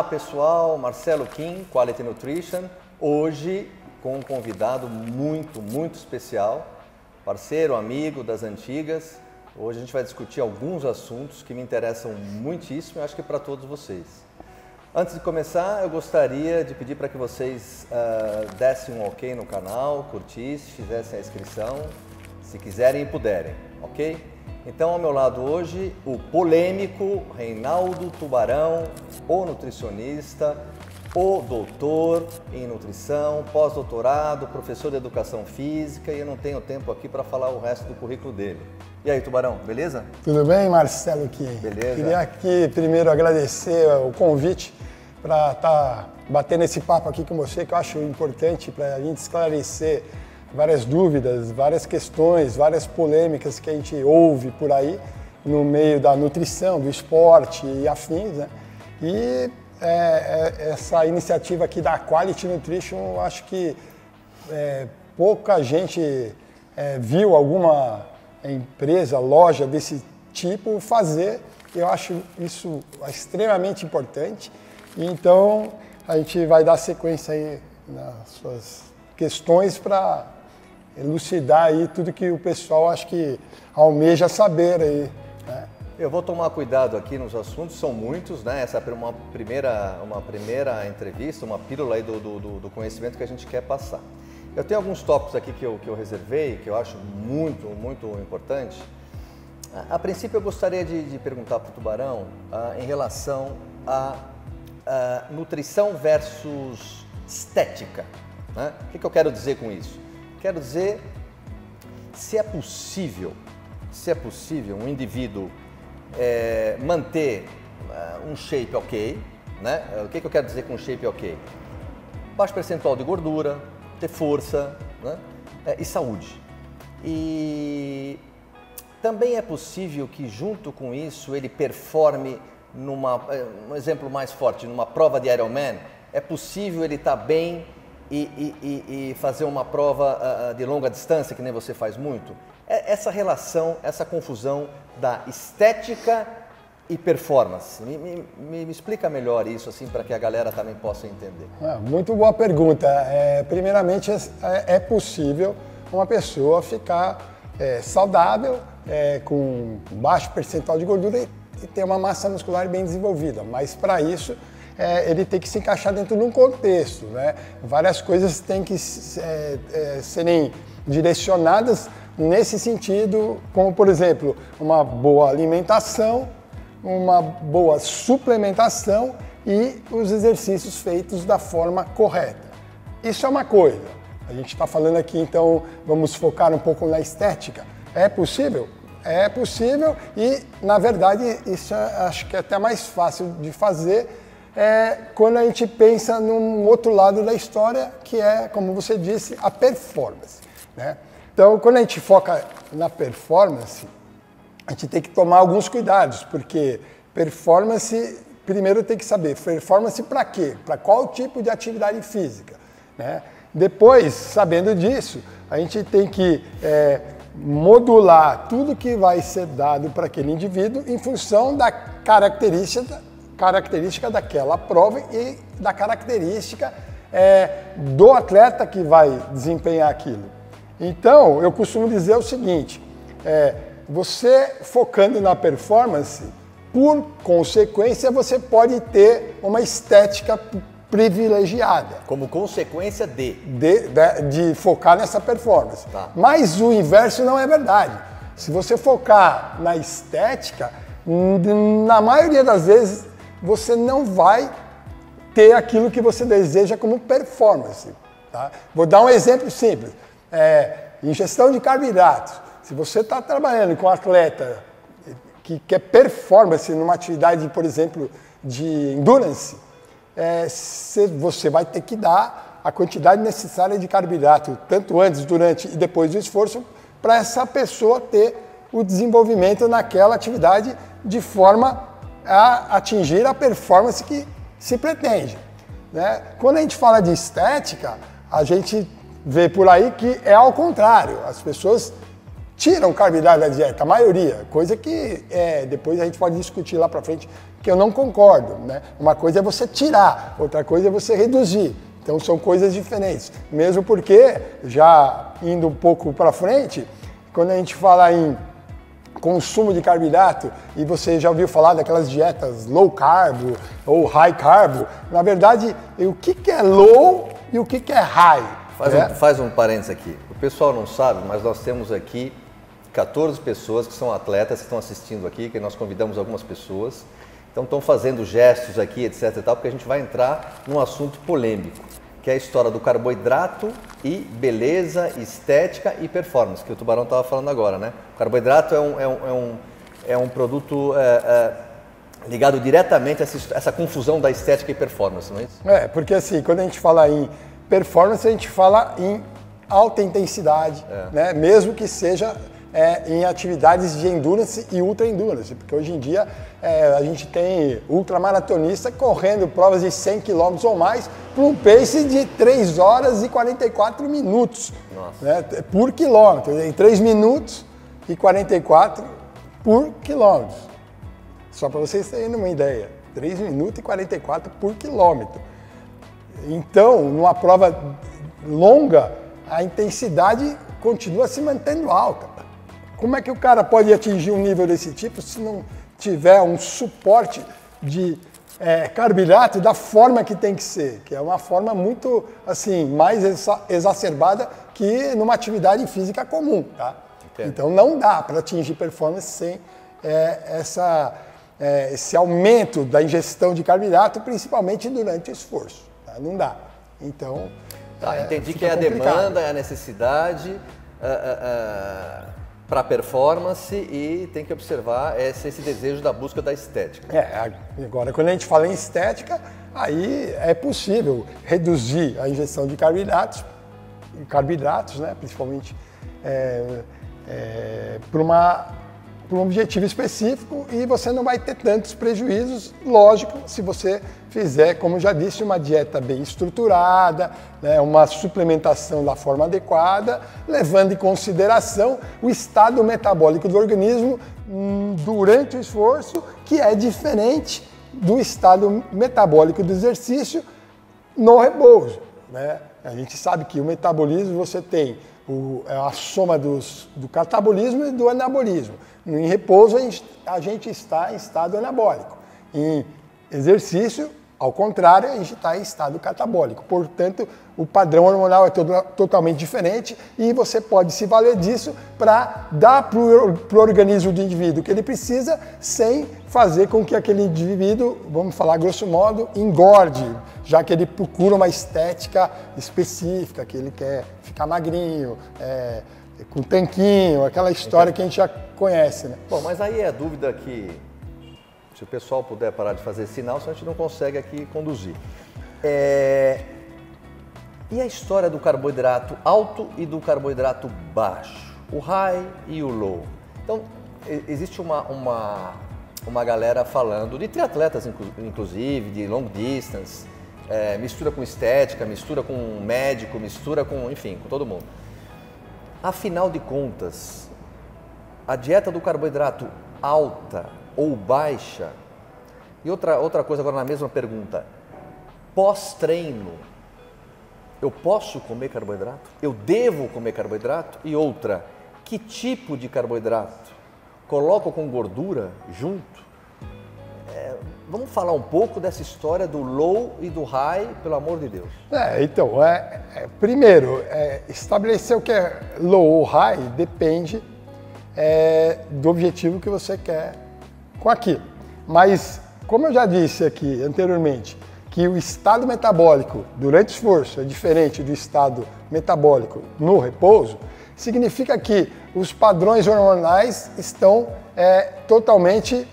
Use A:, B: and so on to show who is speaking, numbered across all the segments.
A: pessoal, Marcelo Kim, Quality Nutrition, hoje com um convidado muito especial, parceiro, amigo das antigas. Hoje a gente vai discutir alguns assuntos que me interessam muitíssimo e acho que para todos vocês. Antes de começar, eu gostaria de pedir para que vocês dessem um ok no canal, curtissem, fizessem a inscrição, se quiserem e puderem, ok? Então, ao meu lado hoje, o polêmico Reinaldo Tubarão, o nutricionista, o doutor em nutrição, pós-doutorado, professor de educação física, e eu não tenho tempo aqui para falar o resto do currículo dele. E aí, Tubarão, beleza?
B: Tudo bem, Marcelo? Aqui.
A: Beleza.
B: Queria aqui primeiro agradecer o convite para estar batendo esse papo aqui com você, que eu acho importante para a gente esclarecer várias dúvidas, várias questões, várias polêmicas que a gente ouve por aí no meio da nutrição, do esporte e afins, né? E essa iniciativa aqui da Quality Nutrition, eu acho que pouca gente viu alguma empresa, loja desse tipo fazer. Eu acho isso extremamente importante. Então, a gente vai dar sequência aí nas suas questões para elucidar aí tudo que o pessoal acho que almeja saber aí, né?
A: Eu vou tomar cuidado aqui nos assuntos, são muitos, né? Essa é uma primeira entrevista, uma pílula aí do conhecimento que a gente quer passar. Eu tenho alguns tópicos aqui que eu reservei, que eu acho muito importante. A princípio eu gostaria de perguntar para o Tubarão em relação a nutrição versus estética, né? O que eu quero dizer com isso? Quero dizer se é possível um indivíduo manter um shape ok, né? O que eu quero dizer com um shape ok? Baixo percentual de gordura, ter força, né? E saúde. E também é possível que junto com isso ele performe um exemplo mais forte, numa prova de Ironman, é possível ele estar bem e fazer uma prova de longa distância, que nem você faz muito? Essa relação, essa confusão da estética e performance. Me explica melhor isso, assim, para que a galera também possa entender.
B: Muito boa pergunta. Primeiramente, é possível uma pessoa ficar saudável, com baixo percentual de gordura e ter uma massa muscular bem desenvolvida, mas para isso ele tem que se encaixar dentro de um contexto, né? Várias coisas têm que serem direcionadas nesse sentido, como por exemplo, uma boa alimentação, uma boa suplementação e os exercícios feitos da forma correta. Isso é uma coisa. A gente está falando aqui, então, vamos focar um pouco na estética. É possível? É possível e, na verdade, isso acho que é até mais fácil de fazer quando a gente pensa num outro lado da história, que é, como você disse, a performance, né? Então, quando a gente foca na performance, a gente tem que tomar alguns cuidados, porque performance, primeiro tem que saber, performance para quê? Para qual tipo de atividade física, né? Depois, sabendo disso, a gente tem que modular tudo que vai ser dado para aquele indivíduo em função da característica daquela prova e da característica do atleta que vai desempenhar aquilo. Então, eu costumo dizer o seguinte, você focando na performance, por consequência, você pode ter uma estética privilegiada.
A: Como consequência
B: de focar nessa performance.
A: Tá.
B: Mas o inverso não é verdade. Se você focar na estética, na maioria das vezes, você não vai ter aquilo que você deseja como performance. Tá? Vou dar um exemplo simples. Ingestão de carboidratos. Se você está trabalhando com um atleta que quer performance numa atividade, por exemplo, de endurance, você vai ter que dar a quantidade necessária de carboidrato, tanto antes, durante e depois do esforço, para essa pessoa ter o desenvolvimento naquela atividade de forma a atingir a performance que se pretende, né? Quando a gente fala de estética, a gente vê por aí que é ao contrário. As pessoas tiram carboidrato da dieta, a maioria, coisa que depois a gente pode discutir lá para frente, que eu não concordo, né? Uma coisa é você tirar, outra coisa é você reduzir. Então são coisas diferentes. Mesmo porque, já indo um pouco para frente, quando a gente fala em consumo de carboidrato, e você já ouviu falar daquelas dietas low carb ou high carb, na verdade, o que é low e o que é high?
A: Faz um parênteses aqui. O pessoal não sabe, mas nós temos aqui 14 pessoas que são atletas que estão assistindo aqui, que nós convidamos algumas pessoas. Então estão fazendo gestos aqui, etc e tal, porque a gente vai entrar num assunto polêmico, que é a história do carboidrato e beleza, estética e performance, que o Tubarão estava falando agora, né? O carboidrato é um produto ligado diretamente a essa confusão da estética e performance, não é isso?
B: Porque assim, quando a gente fala em performance, a gente fala em alta intensidade, né? Mesmo que seja em atividades de endurance e ultra endurance, porque hoje em dia a gente tem ultramaratonista correndo provas de 100 km ou mais por um pace de 3 horas e 44 minutos, né? Por quilômetro, em 3 minutos e 44 por quilômetro. Só para vocês terem uma ideia, 3 minutos e 44 por quilômetro. Então, numa prova longa, a intensidade continua se mantendo alta. Como é que o cara pode atingir um nível desse tipo se não tiver um suporte de carboidrato da forma que tem que ser? Que é uma forma muito, assim, mais exacerbada que numa atividade física comum, tá? Então não dá para atingir performance sem esse aumento da ingestão de carboidrato, principalmente durante o esforço. Tá? Não dá. Então,
A: entendi que é a demanda, é a necessidade para performance e tem que observar esse desejo da busca da estética.
B: Agora, quando a gente fala em estética, aí é possível reduzir a ingestão de carboidratos, né, principalmente por um objetivo específico, e você não vai ter tantos prejuízos, lógico, se você fizer, como já disse, uma dieta bem estruturada, né, uma suplementação da forma adequada, levando em consideração o estado metabólico do organismo durante o esforço, que é diferente do estado metabólico do exercício no repouso, né? A gente sabe que o metabolismo você tem a soma do catabolismo e do anabolismo. Em repouso, a gente está em estado anabólico. Em exercício, ao contrário, a gente está em estado catabólico. Portanto, o padrão hormonal é totalmente diferente e você pode se valer disso para dar para o organismo do indivíduo o que ele precisa, sem fazer com que aquele indivíduo, vamos falar grosso modo, engorde, já que ele procura uma estética específica, que ele quer ficar magrinho, com tanquinho, aquela história que a gente já conhece, né?
A: Bom, mas aí é a dúvida que, se o pessoal puder parar de fazer sinal, senão a gente não consegue aqui conduzir. E a história do carboidrato alto e do carboidrato baixo? O high e o low. Então, existe uma galera falando, de triatletas inclusive, de long distance, mistura com estética, mistura com médico, mistura com, enfim, com todo mundo. Afinal de contas, a dieta do carboidrato alta ou baixa, e outra coisa agora na mesma pergunta, pós-treino, eu posso comer carboidrato? Eu devo comer carboidrato? E outra, que tipo de carboidrato? Coloco com gordura junto? Vamos falar um pouco dessa história do low e do high, pelo amor de Deus.
B: Então, primeiro, estabelecer o que é low ou high depende do objetivo que você quer com aquilo. Mas, como eu já disse aqui anteriormente, que o estado metabólico durante o esforço é diferente do estado metabólico no repouso, significa que os padrões hormonais estão totalmente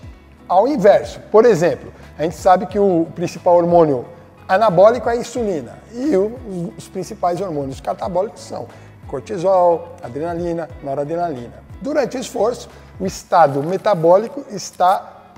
B: ao inverso. Por exemplo, a gente sabe que o principal hormônio anabólico é a insulina e os principais hormônios catabólicos são cortisol, adrenalina, noradrenalina. Durante o esforço, o estado metabólico está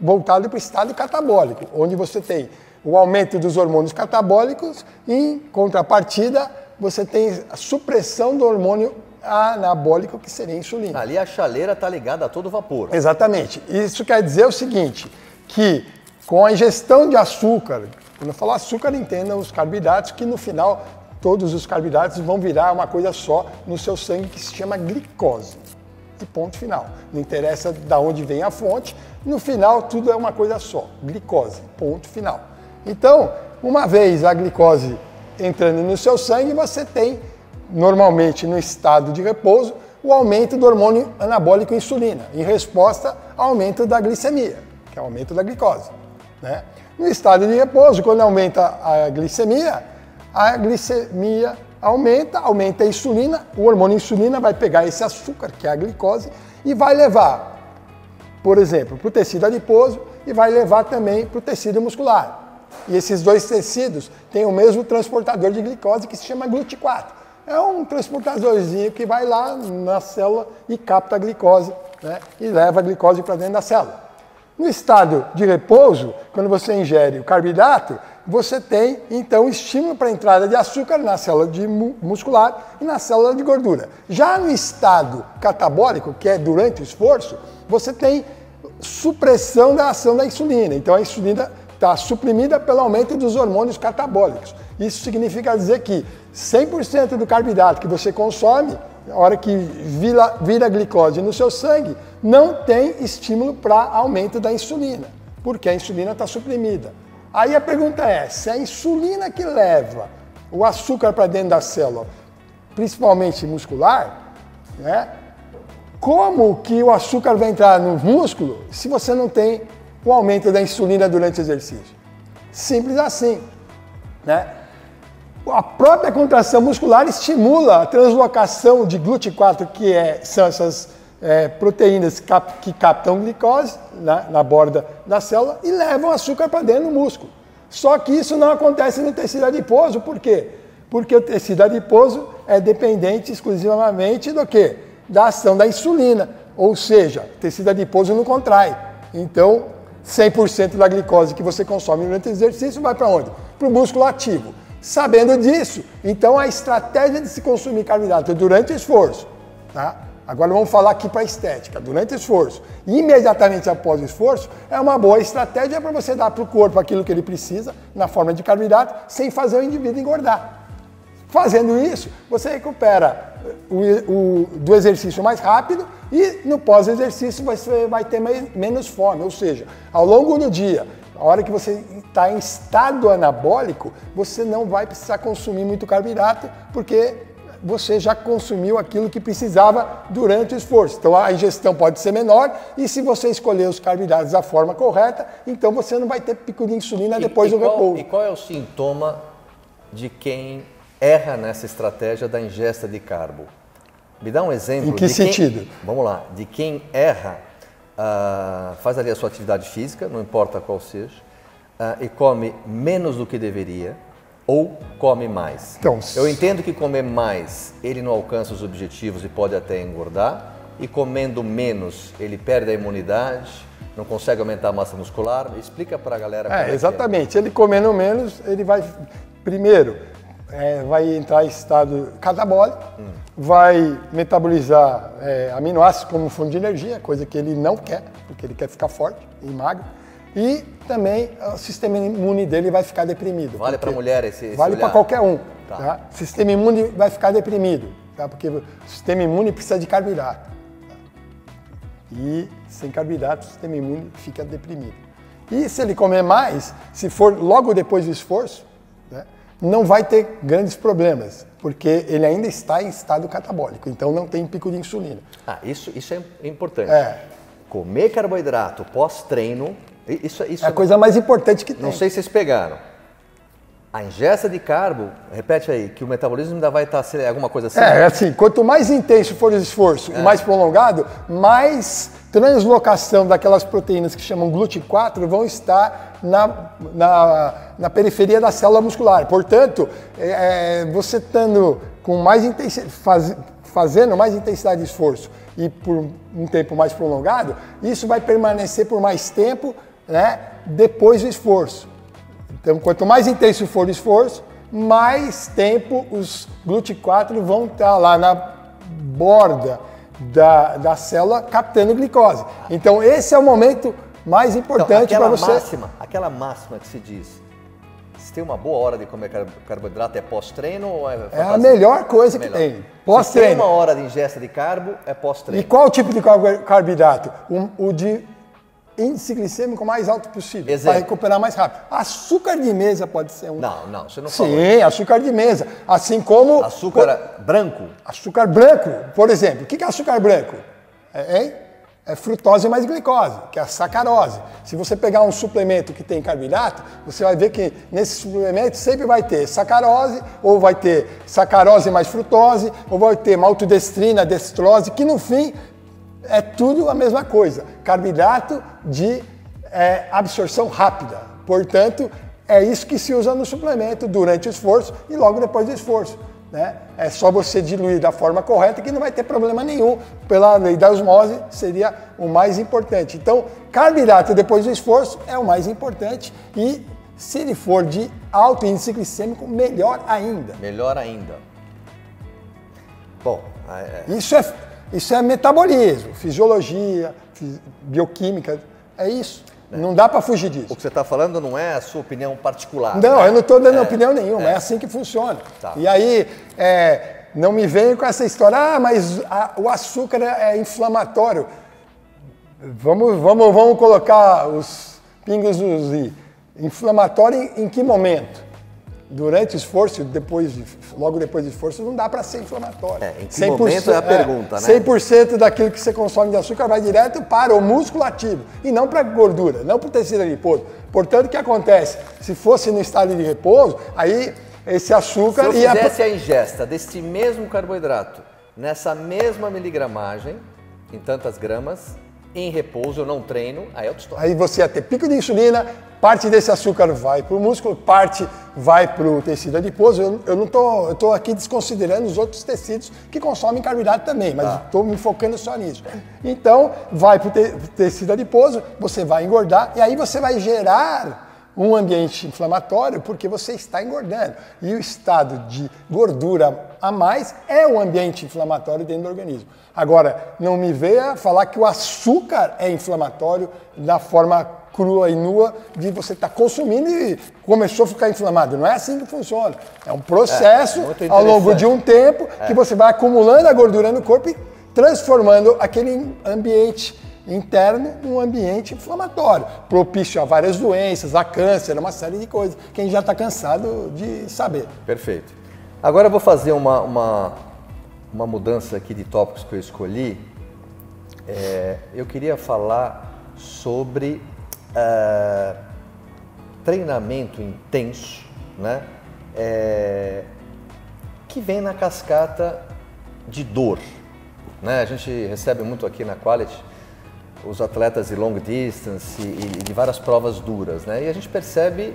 B: voltado para o estado catabólico, onde você tem o aumento dos hormônios catabólicos e, em contrapartida, você tem a supressão do hormônio anabólico, que seria a insulina.
A: Ali a chaleira está ligada a todo vapor.
B: Exatamente. Isso quer dizer o seguinte, que com a ingestão de açúcar, quando eu falo açúcar, entenda os carboidratos, que no final todos os carboidratos vão virar uma coisa só no seu sangue, que se chama glicose. E ponto final. Não interessa de onde vem a fonte, no final tudo é uma coisa só, glicose, ponto final. Então, uma vez a glicose entrando no seu sangue, você tem, normalmente no estado de repouso, o aumento do hormônio anabólico insulina, em resposta ao aumento da glicemia, que é o aumento da glicose, né? No estado de repouso, quando aumenta a glicemia aumenta a insulina, o hormônio insulina vai pegar esse açúcar, que é a glicose, e vai levar, por exemplo, para o tecido adiposo e vai levar também para o tecido muscular. E esses dois tecidos têm o mesmo transportador de glicose, que se chama GLUT4. É um transportadorzinho que vai lá na célula e capta a glicose, né, e leva a glicose para dentro da célula. No estado de repouso, quando você ingere o carboidrato, você tem, então, estímulo para a entrada de açúcar na célula muscular e na célula de gordura. Já no estado catabólico, que é durante o esforço, você tem supressão da ação da insulina. Então, a insulina está suprimida pelo aumento dos hormônios catabólicos. Isso significa dizer que 100% do carboidrato que você consome, na hora que vira glicose no seu sangue, não tem estímulo para aumento da insulina, porque a insulina está suprimida. Aí a pergunta é, se a insulina que leva o açúcar para dentro da célula, principalmente muscular, né, como que o açúcar vai entrar no músculo se você não tem o aumento da insulina durante o exercício? Simples assim, né? A própria contração muscular estimula a translocação de GLUT4, que são essas proteínas que captam glicose na borda da célula e levam açúcar para dentro do músculo. Só que isso não acontece no tecido adiposo. Por quê? Porque o tecido adiposo é dependente exclusivamente do quê? Da ação da insulina. Ou seja, o tecido adiposo não contrai. Então, 100% da glicose que você consome durante o exercício vai para onde? Para o músculo ativo. Sabendo disso, então a estratégia de se consumir carboidrato durante o esforço, tá? Agora vamos falar aqui para a estética. Durante o esforço, imediatamente após o esforço, é uma boa estratégia para você dar para o corpo aquilo que ele precisa, na forma de carboidrato, sem fazer o indivíduo engordar. Fazendo isso, você recupera do exercício mais rápido e no pós-exercício você vai ter menos fome. Ou seja, ao longo do dia, a hora que você está em estado anabólico, você não vai precisar consumir muito carboidrato, porque você já consumiu aquilo que precisava durante o esforço. Então a ingestão pode ser menor e se você escolher os carboidratos da forma correta, então você não vai ter pico de insulina depois do repouso.
A: E qual é o sintoma de quem erra nessa estratégia da ingesta de carbo? Me dá um exemplo.
B: Em que sentido?
A: Vamos lá, de quem erra, faz ali a sua atividade física, não importa qual seja, e come menos do que deveria, ou come mais.
B: Então,
A: eu entendo que comer mais, ele não alcança os objetivos e pode até engordar, e comendo menos, ele perde a imunidade, não consegue aumentar a massa muscular. Explica para a galera.
B: Exatamente. Ele comendo menos, ele vai, primeiro, vai entrar em estado catabólico, vai metabolizar aminoácidos como fonte de energia, coisa que ele não quer, porque ele quer ficar forte e magro. E também o sistema imune dele vai ficar deprimido.
A: Vale para mulher esse
B: Vale para qualquer um.
A: Tá.
B: Tá? O sistema imune vai ficar deprimido, tá? Porque o sistema imune precisa de carboidrato. Tá? E sem carboidrato o sistema imune fica deprimido. E se ele comer mais, se for logo depois do esforço, né, não vai ter grandes problemas, porque ele ainda está em estado catabólico, então não tem pico de insulina.
A: Isso é importante. Comer carboidrato pós-treino, isso
B: é a coisa mais importante que tem.
A: Não sei se vocês pegaram. A ingesta de carbo, repete aí, que o metabolismo ainda vai estar alguma coisa assim?
B: Assim, quanto mais intenso for o esforço e mais prolongado, mais translocação daquelas proteínas que chamam GLUT4 vão estar na periferia da célula muscular. Portanto, você estando com mais intensidade, fazendo mais intensidade de esforço e por um tempo mais prolongado, isso vai permanecer por mais tempo, né, depois do esforço. Então, quanto mais intenso for o esforço, mais tempo os GLUT4 vão estar lá borda da célula captando glicose. Então esse é o momento mais importante para você.
A: Aquela máxima que se diz, se tem uma boa hora de comer carboidrato é pós-treino ou é
B: É a melhor coisa que tem. Pós-treino.
A: Se tem uma hora de ingesta de carbo, é pós-treino.
B: E qual tipo de carboidrato? O de índice glicêmico mais alto possível, para recuperar mais rápido. Açúcar de mesa pode ser um.
A: Não, você não falou.
B: Sim, açúcar de mesa. Assim como...
A: Açúcar branco?
B: Açúcar branco, por exemplo. O que é açúcar branco? É frutose mais glicose, que é a sacarose. Se você pegar um suplemento que tem carboidrato, você vai ver que nesse suplemento sempre vai ter sacarose, ou vai ter sacarose mais frutose, ou vai ter maltodestrina, destrose, que no fim é tudo a mesma coisa. Carboidrato de absorção rápida. Portanto, é isso que se usa no suplemento durante o esforço e logo depois do esforço. Né? É só você diluir da forma correta que não vai ter problema nenhum. Pela lei da osmose, seria o mais importante. Então, carboidrato depois do esforço é o mais importante e se ele for de alto índice glicêmico, melhor ainda.
A: Melhor ainda. Bom,
B: Isso é metabolismo, fisiologia, bioquímica, é isso. Não dá para fugir disso.
A: O que você está falando não é a sua opinião particular.
B: Não, né? Eu não estou dando opinião nenhuma, é assim que funciona. Tá. E aí, não me venha com essa história, mas o açúcar é inflamatório. Vamos colocar os pingos nos i. Inflamatório em que momento? Durante o esforço, logo depois do esforço, não dá para ser inflamatório.
A: Em que momento é a pergunta, né?
B: 100% daquilo que você consome de açúcar vai direto para o músculo ativo e não para a gordura, não para o tecido adiposo. Portanto, o que acontece? Se fosse no estado de repouso, aí esse açúcar...
A: Se eu fizesse a ingesta desse mesmo carboidrato, nessa mesma miligramagem, em tantas gramas, em repouso, eu não treino, aí é outra história.
B: Aí você ia ter pico de insulina, parte desse açúcar vai para o músculo, parte vai para o tecido adiposo. Eu estou aqui desconsiderando os outros tecidos que consomem carboidrato também, mas estou me focando só nisso. Então, vai para o tecido adiposo, você vai engordar e aí você vai gerar um ambiente inflamatório porque você está engordando. E o estado de gordura a mais é um ambiente inflamatório dentro do organismo. Agora, não me venha falar que o açúcar é inflamatório da forma crua e nua de você estar consumindo e começou a ficar inflamado. Não é assim que funciona. É um processo ao longo de um tempo que você vai acumulando a gordura no corpo e transformando aquele ambiente interno num ambiente inflamatório, propício a várias doenças, a câncer, uma série de coisas que a gente já está cansado de saber.
A: Perfeito. Agora eu vou fazer uma mudança aqui de tópicos que eu escolhi. Eu queria falar sobre treinamento intenso, né? Que vem na cascata de dor, né? A gente recebe muito aqui na Quality os atletas de long distance e de várias provas duras, né? E a gente percebe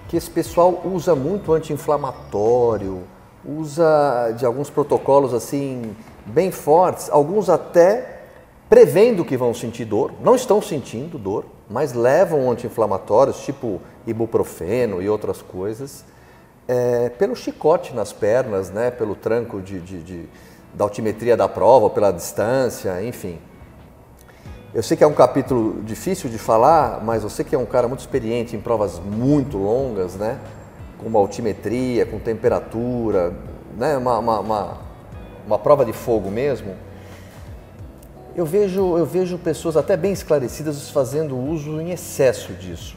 A: que esse pessoal usa muito anti-inflamatório, usa de alguns protocolos assim bem fortes, alguns até prevendo que vão sentir dor, não estão sentindo dor, mas levam anti-inflamatórios tipo ibuprofeno e outras coisas, pelo chicote nas pernas, né? Pelo tranco da altimetria da prova, pela distância, enfim. Eu sei que é um capítulo difícil de falar, mas você que é um cara muito experiente em provas muito longas, né? Com uma altimetria, com temperatura, né? Uma prova de fogo mesmo. Eu vejo pessoas até bem esclarecidas fazendo uso em excesso disso.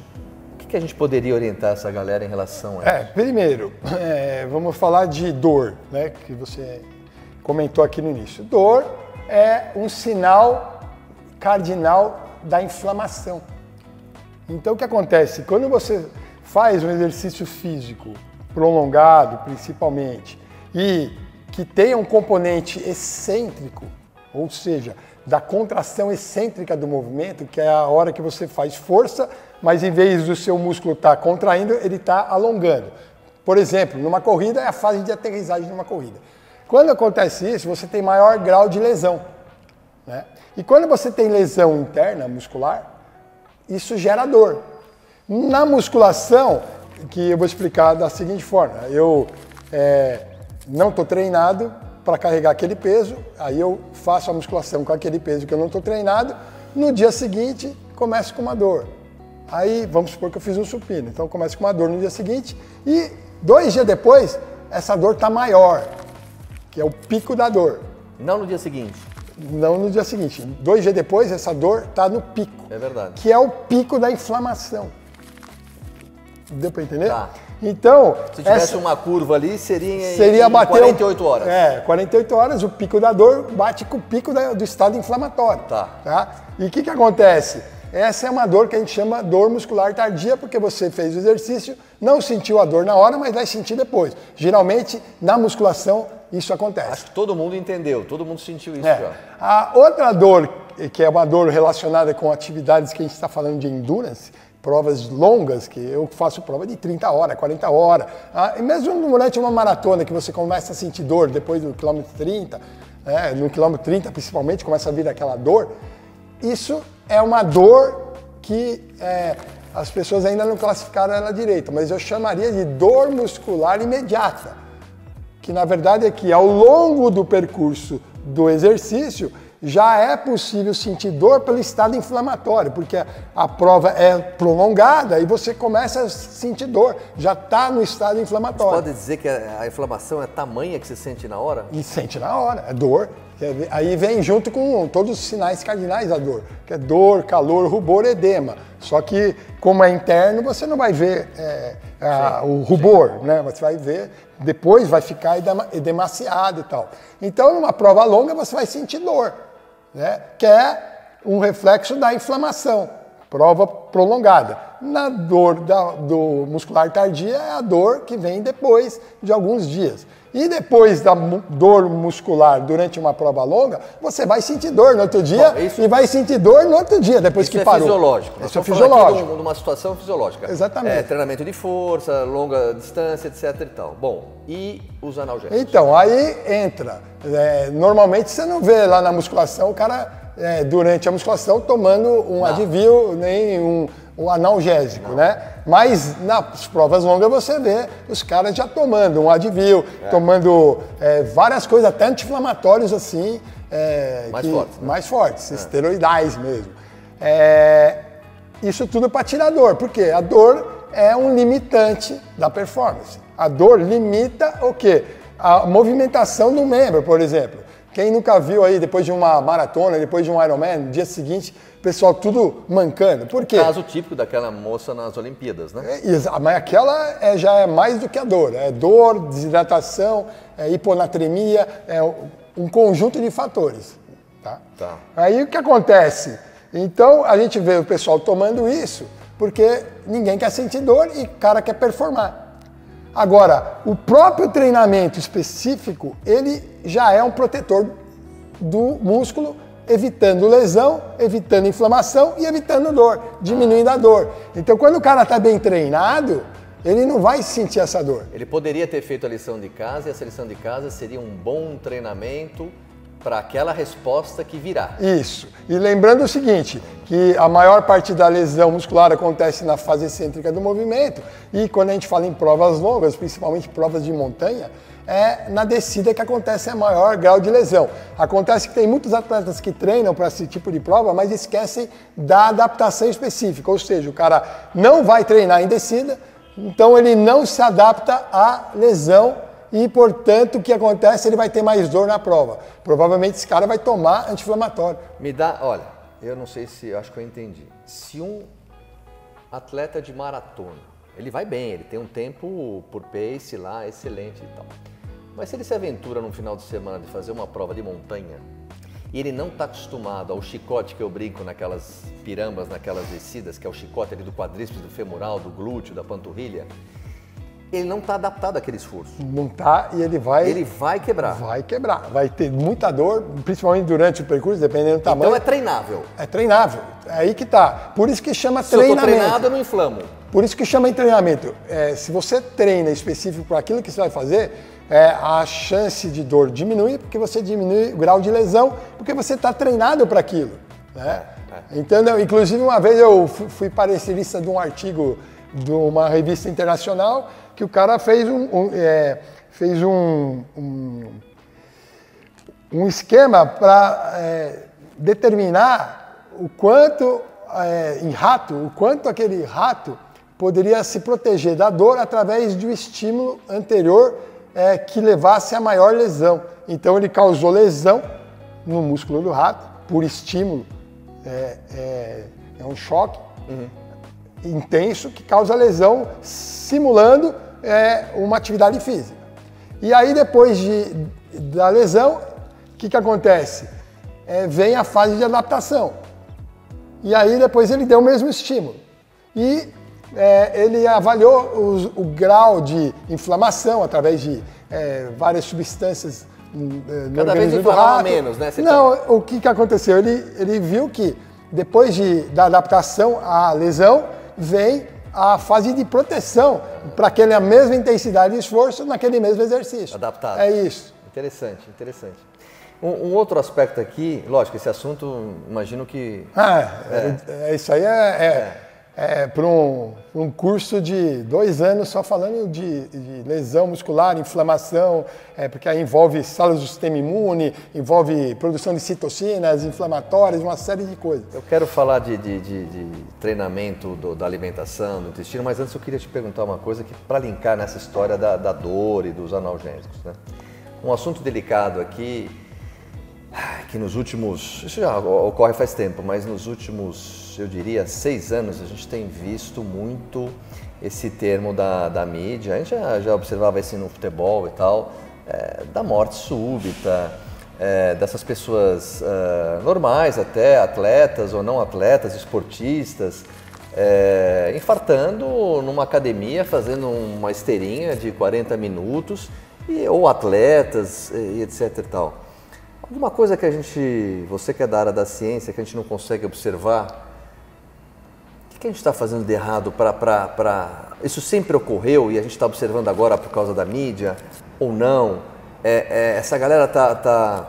A: O que a gente poderia orientar essa galera em relação a isso?
B: Primeiro, vamos falar de dor, né? Que você comentou aqui no início. Dor é um sinal cardinal da inflamação. Então o que acontece? Quando você faz um exercício físico prolongado, principalmente, e que tenha um componente excêntrico, ou seja, da contração excêntrica do movimento, que é a hora que você faz força, mas em vez do seu músculo estar contraindo, ele está alongando. Por exemplo, numa corrida é a fase de aterrissagem de uma corrida. Quando acontece isso, você tem maior grau de lesão, né? E quando você tem lesão interna muscular, isso gera dor. Na musculação, que eu vou explicar da seguinte forma, eu não estou treinado, para carregar aquele peso, aí eu faço a musculação com aquele peso que eu não estou treinado, no dia seguinte começo com uma dor. Aí vamos supor que eu fiz um supino, então começo com uma dor no dia seguinte e 2 dias depois essa dor está maior, que é o pico da dor.
A: Não no dia seguinte.
B: Não no dia seguinte. 2 dias depois essa dor está no pico.
A: É verdade.
B: Que é o pico da inflamação. Deu para entender?
A: Tá.
B: Então,
A: se tivesse uma curva ali,
B: seria
A: em
B: bater
A: 48 horas.
B: 48 horas, o pico da dor bate com o pico do estado inflamatório. Tá? E o que acontece? Essa é uma dor que a gente chama dor muscular tardia, porque você fez o exercício, não sentiu a dor na hora, mas vai sentir depois. Geralmente, na musculação, isso acontece.
A: Acho que todo mundo entendeu, todo mundo sentiu isso já.
B: A outra dor, que é uma dor relacionada com atividades que a gente está falando de endurance, provas longas, que eu faço prova de 30 horas, 40 horas. E mesmo durante uma maratona que você começa a sentir dor depois do quilômetro 30, no quilômetro 30 principalmente começa a vir aquela dor, isso é uma dor que as pessoas ainda não classificaram ela direito, mas eu chamaria de dor muscular imediata, que na verdade é que ao longo do percurso do exercício já é possível sentir dor pelo estado inflamatório, porque a prova é prolongada e você começa a sentir dor, já está no estado inflamatório.
A: Você pode dizer que a inflamação é tamanha que você sente na hora?
B: E sente na hora, é dor. Aí vem junto com todos os sinais cardinais da dor, que é dor, calor, rubor, edema. Só que, como é interno, você não vai ver o rubor, né? Você vai ver, depois vai ficar edemaciado e tal. Então, numa prova longa, você vai sentir dor, né? Que é um reflexo da inflamação, prova prolongada. Na dor do muscular tardia é a dor que vem depois de alguns dias. E depois da dor muscular durante uma prova longa, você vai sentir dor no outro dia e vai sentir dor no outro dia, depois que parou.
A: Fisiológico.
B: Isso é fisiológico.
A: De uma situação fisiológica.
B: Exatamente.
A: Treinamento de força, longa distância, etc e tal. Bom, e os analgésicos?
B: Então, aí entra. Normalmente você não vê lá na musculação o cara, durante a musculação, tomando um Advil, nem um analgésico, né? Mas nas provas longas você vê os caras já tomando um Advil, tomando várias coisas, até anti-inflamatórios assim. Mais fortes, esteroidais mesmo. Isso tudo para tirar dor, porque a dor é um limitante da performance. A dor limita o quê? A movimentação do membro, por exemplo. Quem nunca viu aí, depois de uma maratona, depois de um Ironman, no dia seguinte, o pessoal tudo mancando. Por quê?
A: Caso típico daquela moça nas Olimpíadas, né?
B: Mas aquela já é mais do que a dor. É dor, desidratação, hiponatremia, um conjunto de fatores. Tá? Aí o que acontece? Então a gente vê o pessoal tomando isso porque ninguém quer sentir dor e o cara quer performar. Agora, o próprio treinamento específico, ele já é um protetor do músculo, evitando lesão, evitando inflamação e evitando dor, diminuindo a dor. Então, quando o cara está bem treinado, ele não vai sentir essa dor.
A: Ele poderia ter feito a lição de casa e essa lição de casa seria um bom treinamento para aquela resposta que virá.
B: Isso. E lembrando o seguinte, que a maior parte da lesão muscular acontece na fase excêntrica do movimento e quando a gente fala em provas longas, principalmente provas de montanha, é na descida que acontece a maior grau de lesão. Acontece que tem muitos atletas que treinam para esse tipo de prova, mas esquecem da adaptação específica, ou seja, o cara não vai treinar em descida, então ele não se adapta à lesão e, portanto, o que acontece? Ele vai ter mais dor na prova. Provavelmente esse cara vai tomar anti-inflamatório.
A: Olha, eu não sei se, acho que eu entendi. Se um atleta de maratona, ele vai bem, ele tem um tempo por pace lá excelente e tal. Mas se ele se aventura num final de semana de fazer uma prova de montanha e ele não está acostumado ao chicote que eu brinco naquelas pirambas, naquelas descidas, que é o chicote ali do quadríceps, do femoral, do glúteo, da panturrilha, ele não está adaptado àquele esforço.
B: Não está e ele vai...
A: Ele vai quebrar.
B: Vai quebrar. Vai ter muita dor, principalmente durante o percurso, dependendo do tamanho.
A: Então é treinável.
B: É treinável. É aí que tá. Por isso que chama
A: treinamento.
B: Se eu tô
A: treinado, eu não inflamo.
B: Por isso que chama em treinamento. Se você treina específico para aquilo que você vai fazer, a chance de dor diminui, porque você diminui o grau de lesão, porque você está treinado para aquilo. Né? Entendeu? Inclusive, uma vez eu fui parecerista de um artigo de uma revista internacional que o cara fez um esquema para determinar o quanto, em rato, o quanto aquele rato poderia se proteger da dor através de um estímulo anterior que levasse a maior lesão. Então ele causou lesão no músculo do rato por estímulo. É um choque intenso que causa lesão, simulando uma atividade física. E aí depois da lesão, o que acontece? Vem a fase de adaptação. E aí depois ele deu o mesmo estímulo. E ele avaliou o grau de inflamação através de várias substâncias no
A: Cada vez
B: organismo do
A: inflamava
B: rato.
A: menos, né?
B: Não, o que aconteceu? Ele viu que depois da adaptação à lesão, vem a fase de proteção para aquela mesma intensidade de esforço naquele mesmo exercício.
A: Adaptado.
B: É isso.
A: Interessante, interessante. Um outro aspecto aqui, lógico, esse assunto, imagino que...
B: Isso aí para um curso de 2 anos só falando de lesão muscular, inflamação, porque aí envolve células do sistema imune, envolve produção de citocinas inflamatórias, uma série de coisas.
A: Eu quero falar de treinamento da alimentação, do intestino, mas antes eu queria te perguntar uma coisa que para linkar nessa história da dor e dos analgésicos, né? Um assunto delicado aqui, que nos últimos, isso já ocorre faz tempo, mas nos últimos, eu diria, 6 anos, a gente tem visto muito esse termo da mídia, a gente já observava isso no futebol e tal, da morte súbita, dessas pessoas normais até, atletas ou não atletas, esportistas, infartando numa academia, fazendo uma esteirinha de 40 minutos, ou atletas e etc e tal. Alguma coisa que você que é da área da ciência, que a gente não consegue observar, o que a gente está fazendo de errado para... Isso sempre ocorreu e a gente está observando agora por causa da mídia, ou não? Essa galera está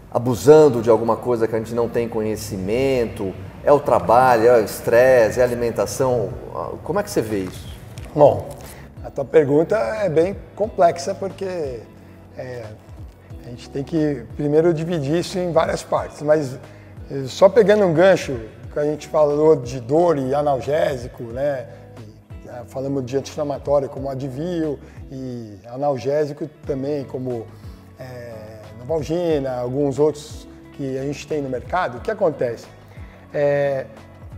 A: abusando de alguma coisa que a gente não tem conhecimento? É o trabalho, é o estresse, é a alimentação? Como é que você vê isso?
B: Bom, a tua pergunta é bem complexa porque... a gente tem que primeiro dividir isso em várias partes, mas só pegando um gancho, que a gente falou de dor e analgésico, né? Falamos de anti-inflamatório como Advil e analgésico também como Novalgina, alguns outros que a gente tem no mercado. O que acontece?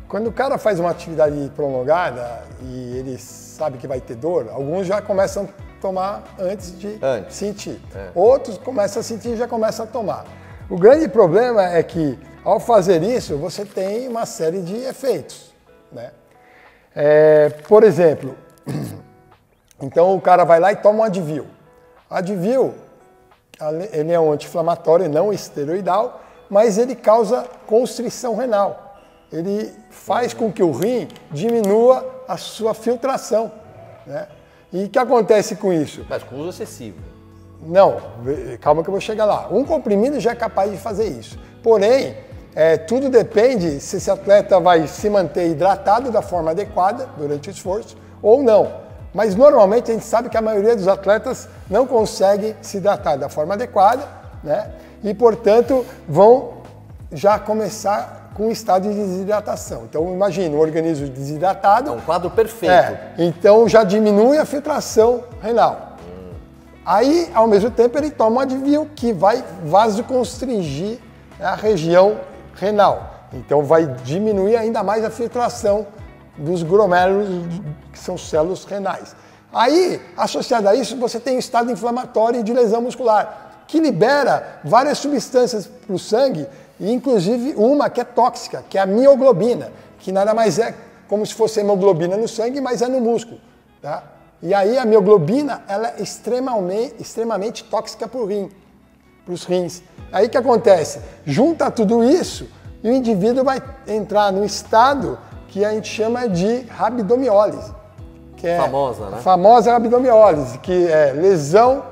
B: Quando o cara faz uma atividade prolongada e ele sabe que vai ter dor, alguns já começam a tomar antes de sentir. Outros começam a sentir e já começam a tomar. O grande problema é que, ao fazer isso, você tem uma série de efeitos, né? Por exemplo, então o cara vai lá e toma um Advil. Advil, ele é um anti-inflamatório não esteroidal, mas ele causa constrição renal. Ele faz com que o rim diminua a sua filtração, né? E o que acontece com isso?
A: Mas com uso excessivo.
B: Não, calma que eu vou chegar lá. Um comprimido já é capaz de fazer isso. Porém, tudo depende se esse atleta vai se manter hidratado da forma adequada durante o esforço ou não. Mas normalmente a gente sabe que a maioria dos atletas não consegue se hidratar da forma adequada, né? E, portanto, vão já começar com um estado de desidratação. Então, imagina, um organismo desidratado...
A: É um quadro perfeito.
B: Então, já diminui a filtração renal. Aí, ao mesmo tempo, ele toma um Advil que vai vasoconstringir a região renal. Então, vai diminuir ainda mais a filtração dos glomérulos, que são células renais. Aí, associado a isso, você tem um estado inflamatório e de lesão muscular, que libera várias substâncias para o sangue, inclusive uma que é tóxica, que é a mioglobina, que nada mais é como se fosse hemoglobina no sangue, mas é no músculo, tá? E aí a mioglobina, ela é extremamente tóxica para os rins. Aí o que acontece? Junta tudo isso e o indivíduo vai entrar num estado que a gente chama de rabdomiólise. Que é
A: famosa, né?
B: A famosa rabdomiólise, que é lesão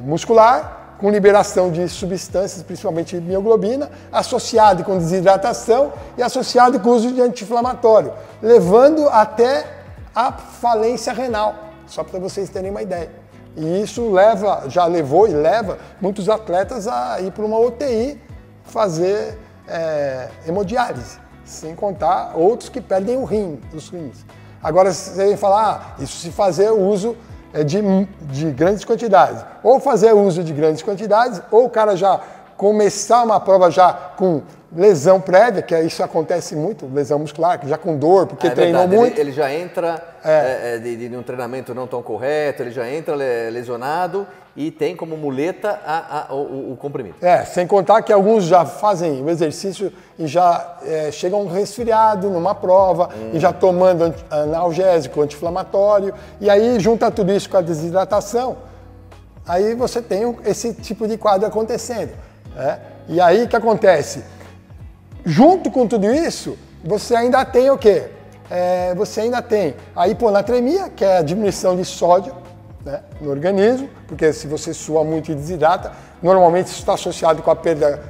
B: muscular, com liberação de substâncias, principalmente mioglobina, associado com desidratação e associado com o uso de anti-inflamatório, levando até a falência renal, só para vocês terem uma ideia. E isso já levou e leva muitos atletas a ir para uma UTI fazer hemodiálise, sem contar outros que perdem os rins. Agora, você vem falar, isso se fazer uso de grandes quantidades. Ou fazer uso de grandes quantidades, ou o cara já começar uma prova já com lesão prévia, que isso acontece muito, lesão muscular, já com dor, porque treinou muito.
A: Ele já entra de um treinamento não tão correto, ele já entra lesionado e tem como muleta o comprimido.
B: Sem contar que alguns já fazem o exercício e já chegam resfriado numa prova, e já tomando analgésico, anti-inflamatório, e aí junta tudo isso com a desidratação, aí você tem esse tipo de quadro acontecendo. E aí o que acontece? Junto com tudo isso, você ainda tem o quê? Você ainda tem a hiponatremia, que é a diminuição de sódio, né, no organismo, porque se você sua muito e desidrata, normalmente isso está associado com a perda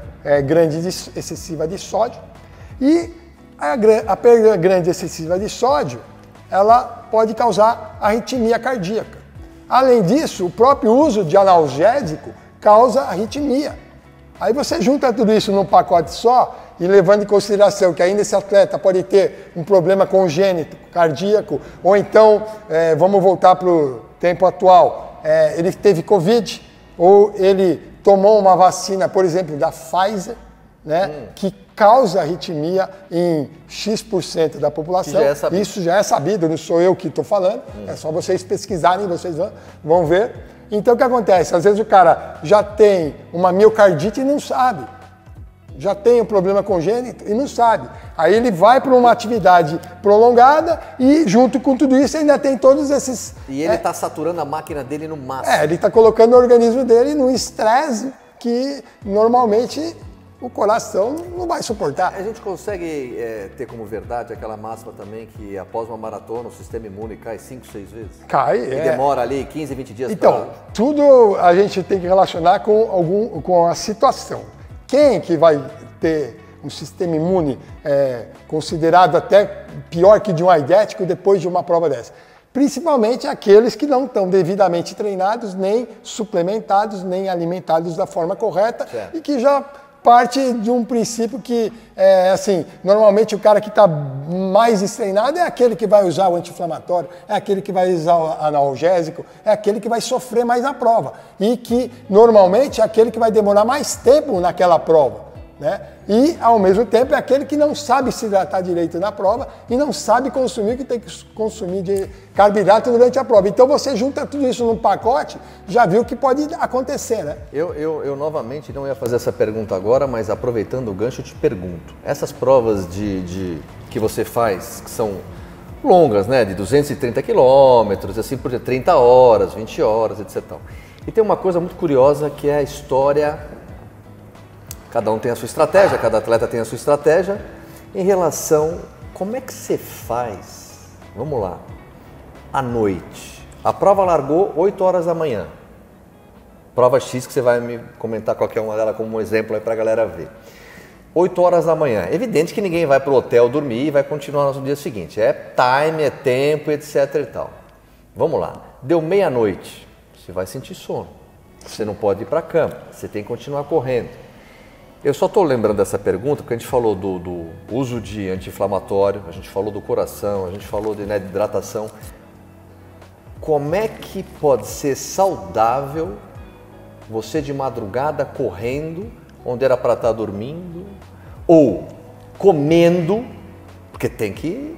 B: excessiva de sódio. E a perda grande excessiva de sódio, ela pode causar arritmia cardíaca. Além disso, o próprio uso de analgésico causa arritmia. Aí você junta tudo isso num pacote só e levando em consideração que ainda esse atleta pode ter um problema congênito cardíaco, ou então, vamos voltar para o tempo atual, ele teve Covid, ou ele tomou uma vacina, por exemplo, da Pfizer, né, que causa arritmia em X% da população. Isso já é sabido, não sou eu que estou falando, é só vocês pesquisarem, vocês vão ver. Então o que acontece? Às vezes o cara já tem uma miocardite e não sabe. Já tem um problema congênito e não sabe. Aí ele vai para uma atividade prolongada e junto com tudo isso ainda tem todos esses...
A: E ele está saturando a máquina dele no máximo.
B: Ele está colocando o organismo dele num estresse que normalmente o coração não vai suportar.
A: A gente consegue ter como verdade aquela máxima também que após uma maratona o sistema imune cai 5, 6 vezes?
B: Cai,
A: E demora ali 15, 20 dias
B: Então, tudo a gente tem que relacionar com a situação. Quem que vai ter um sistema imune considerado até pior que de um aidético depois de uma prova dessa? Principalmente aqueles que não estão devidamente treinados, nem suplementados, nem alimentados da forma correta, certo, e que já parte de um princípio que, assim, normalmente o cara que está mais destreinado é aquele que vai usar o anti-inflamatório, é aquele que vai usar o analgésico, é aquele que vai sofrer mais na prova e que normalmente é aquele que vai demorar mais tempo naquela prova, né? E, ao mesmo tempo, é aquele que não sabe se hidratar direito na prova e não sabe consumir o que tem que consumir de carboidrato durante a prova. Então, você junta tudo isso num pacote, já viu o que pode acontecer, né?
A: Eu novamente não ia fazer essa pergunta agora, mas aproveitando o gancho, eu te pergunto. Essas provas que você faz, que são longas, né? De 230 quilômetros, assim por 30 horas, 20 horas, etc. E tem uma coisa muito curiosa que é a história... Cada um tem a sua estratégia, cada atleta tem a sua estratégia. Em relação, como é que você faz, vamos lá, à noite? A prova largou 8 horas da manhã. Prova X que você vai me comentar qualquer uma delas como um exemplo aí para a galera ver. 8 horas da manhã. Evidente que ninguém vai para o hotel dormir e vai continuar no dia seguinte. É time, é tempo, etc e tal. Vamos lá. Deu meia-noite, você vai sentir sono. Você não pode ir para a cama, você tem que continuar correndo. Eu só estou lembrando dessa pergunta porque a gente falou do uso de anti-inflamatório, a gente falou do coração, a gente falou de hidratação. Como é que pode ser saudável você de madrugada correndo, onde era para estar dormindo, ou comendo, porque tem que,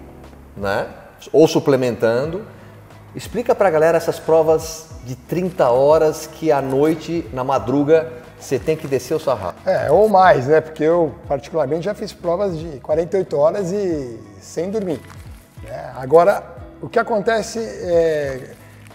A: né? Ou suplementando. Explica para a galera essas provas de 30 horas que à noite, na madruga, você tem que descer o sarrafo.
B: Ou mais, né? Porque eu, particularmente, já fiz provas de 48 horas e sem dormir. Agora, o que acontece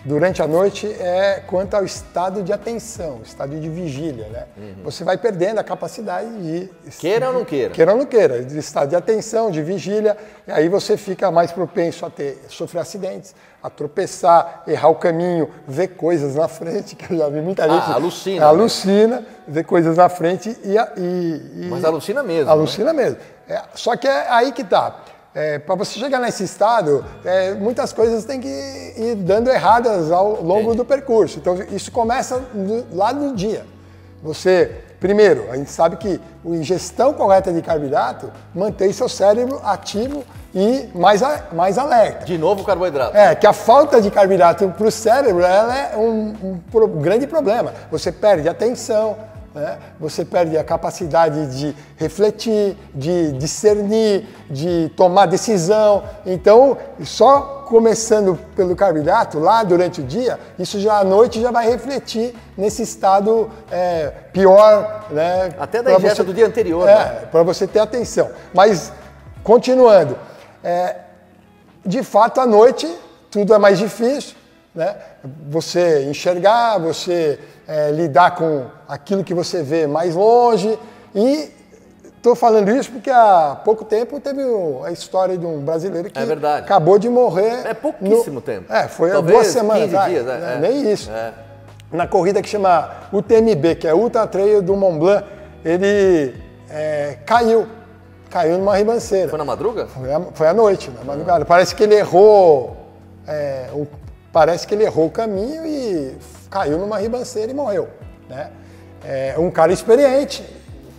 B: durante a noite é quanto ao estado de atenção, estado de vigília, né? Você vai perdendo a capacidade de...
A: Queira ou não queira.
B: Queira ou não queira. De estado de atenção, de vigília, e aí você fica mais propenso a sofrer acidentes, a tropeçar, errar o caminho, ver coisas na frente, que eu já vi muita gente...
A: alucina.
B: Alucina, ver coisas na frente
A: Mas alucina mesmo.
B: Alucina mesmo. Só que é aí que tá. para você chegar nesse estado, muitas coisas têm que ir dando erradas ao longo do percurso. Então, isso começa lá no dia. Primeiro, a gente sabe que a ingestão correta de carboidrato mantém seu cérebro ativo e mais alerta.
A: De novo o carboidrato.
B: Que a falta de carboidrato para o cérebro ela é um grande problema. Você perde atenção, né? Você perde a capacidade de refletir, de discernir, de tomar decisão. Então, só começando pelo carboidrato, lá durante o dia, isso já à noite já vai refletir nesse estado pior. Né?
A: Até da ingesta do dia anterior. Né?
B: Para você ter atenção. Mas, continuando, de fato, à noite, tudo é mais difícil. Né? Você enxergar, você lidar com aquilo que você vê mais longe. E estou falando isso porque há pouco tempo teve a história de um brasileiro que acabou de morrer.
A: É pouquíssimo tempo.
B: Foi há
A: Talvez
B: 2 semanas.
A: 15 dias,
B: Nem isso. Na corrida que chama UTMB, que é Ultra Trail do Mont Blanc, ele caiu numa ribanceira.
A: Foi na madruga?
B: Foi à noite, na madrugada. Parece que ele errou o caminho e caiu numa ribanceira e morreu. Né? Um cara experiente,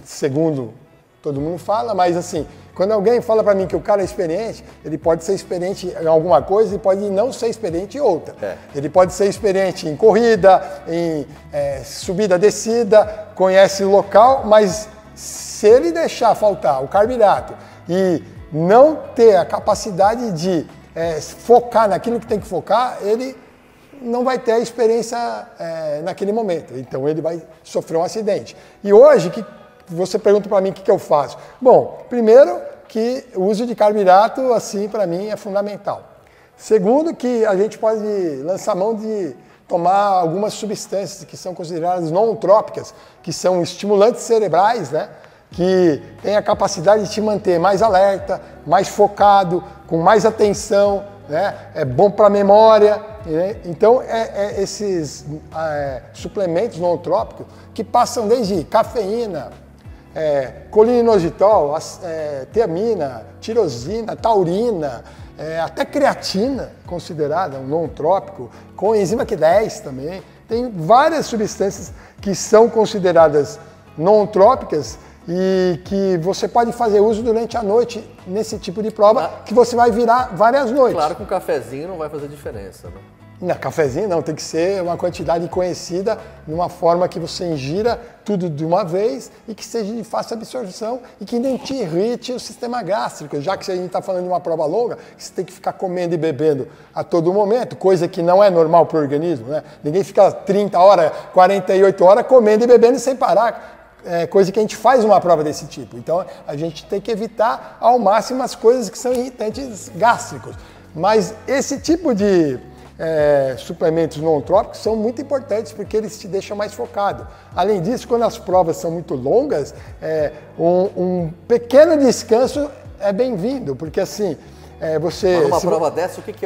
B: segundo todo mundo fala, mas assim, quando alguém fala para mim que o cara é experiente, ele pode ser experiente em alguma coisa e pode não ser experiente em outra. Ele pode ser experiente em corrida, em subida, descida, conhece o local, mas se ele deixar faltar o carboidrato e não ter a capacidade de focar naquilo que tem que focar, ele não vai ter a experiência naquele momento. Então ele vai sofrer um acidente. E hoje, você pergunta para mim o que eu faço. Bom, primeiro que o uso de carboidrato, assim, para mim é fundamental. Segundo, que a gente pode lançar mão de tomar algumas substâncias que são consideradas nootrópicas, que são estimulantes cerebrais, né? Que têm a capacidade de te manter mais alerta, mais focado, com mais atenção, né? É bom para a memória. Né? Então, esses suplementos nootrópicos que passam desde cafeína, colinositol, tiamina, tirosina, taurina, até creatina, considerada um nootrópico, com enzima Q10 também. Tem várias substâncias que são consideradas nootrópicas e que você pode fazer uso durante a noite nesse tipo de prova, que você vai virar várias noites.
A: Claro que um cafezinho não vai fazer diferença, né?
B: Não, cafezinho não, tem que ser uma quantidade conhecida, numa forma que você ingira tudo de uma vez e que seja de fácil absorção e que não te irrite o sistema gástrico, já que a gente está falando de uma prova longa, você tem que ficar comendo e bebendo a todo momento, coisa que não é normal para o organismo, né? Ninguém fica 30 horas, 48 horas comendo e bebendo sem parar, coisa que a gente faz uma prova desse tipo. Então a gente tem que evitar ao máximo as coisas que são irritantes gástricos. Mas esse tipo de suplementos nootrópicos são muito importantes porque eles te deixam mais focado. Além disso, quando as provas são muito longas, um pequeno descanso é bem-vindo, porque assim, você...
A: Mas numa prova dessa, o que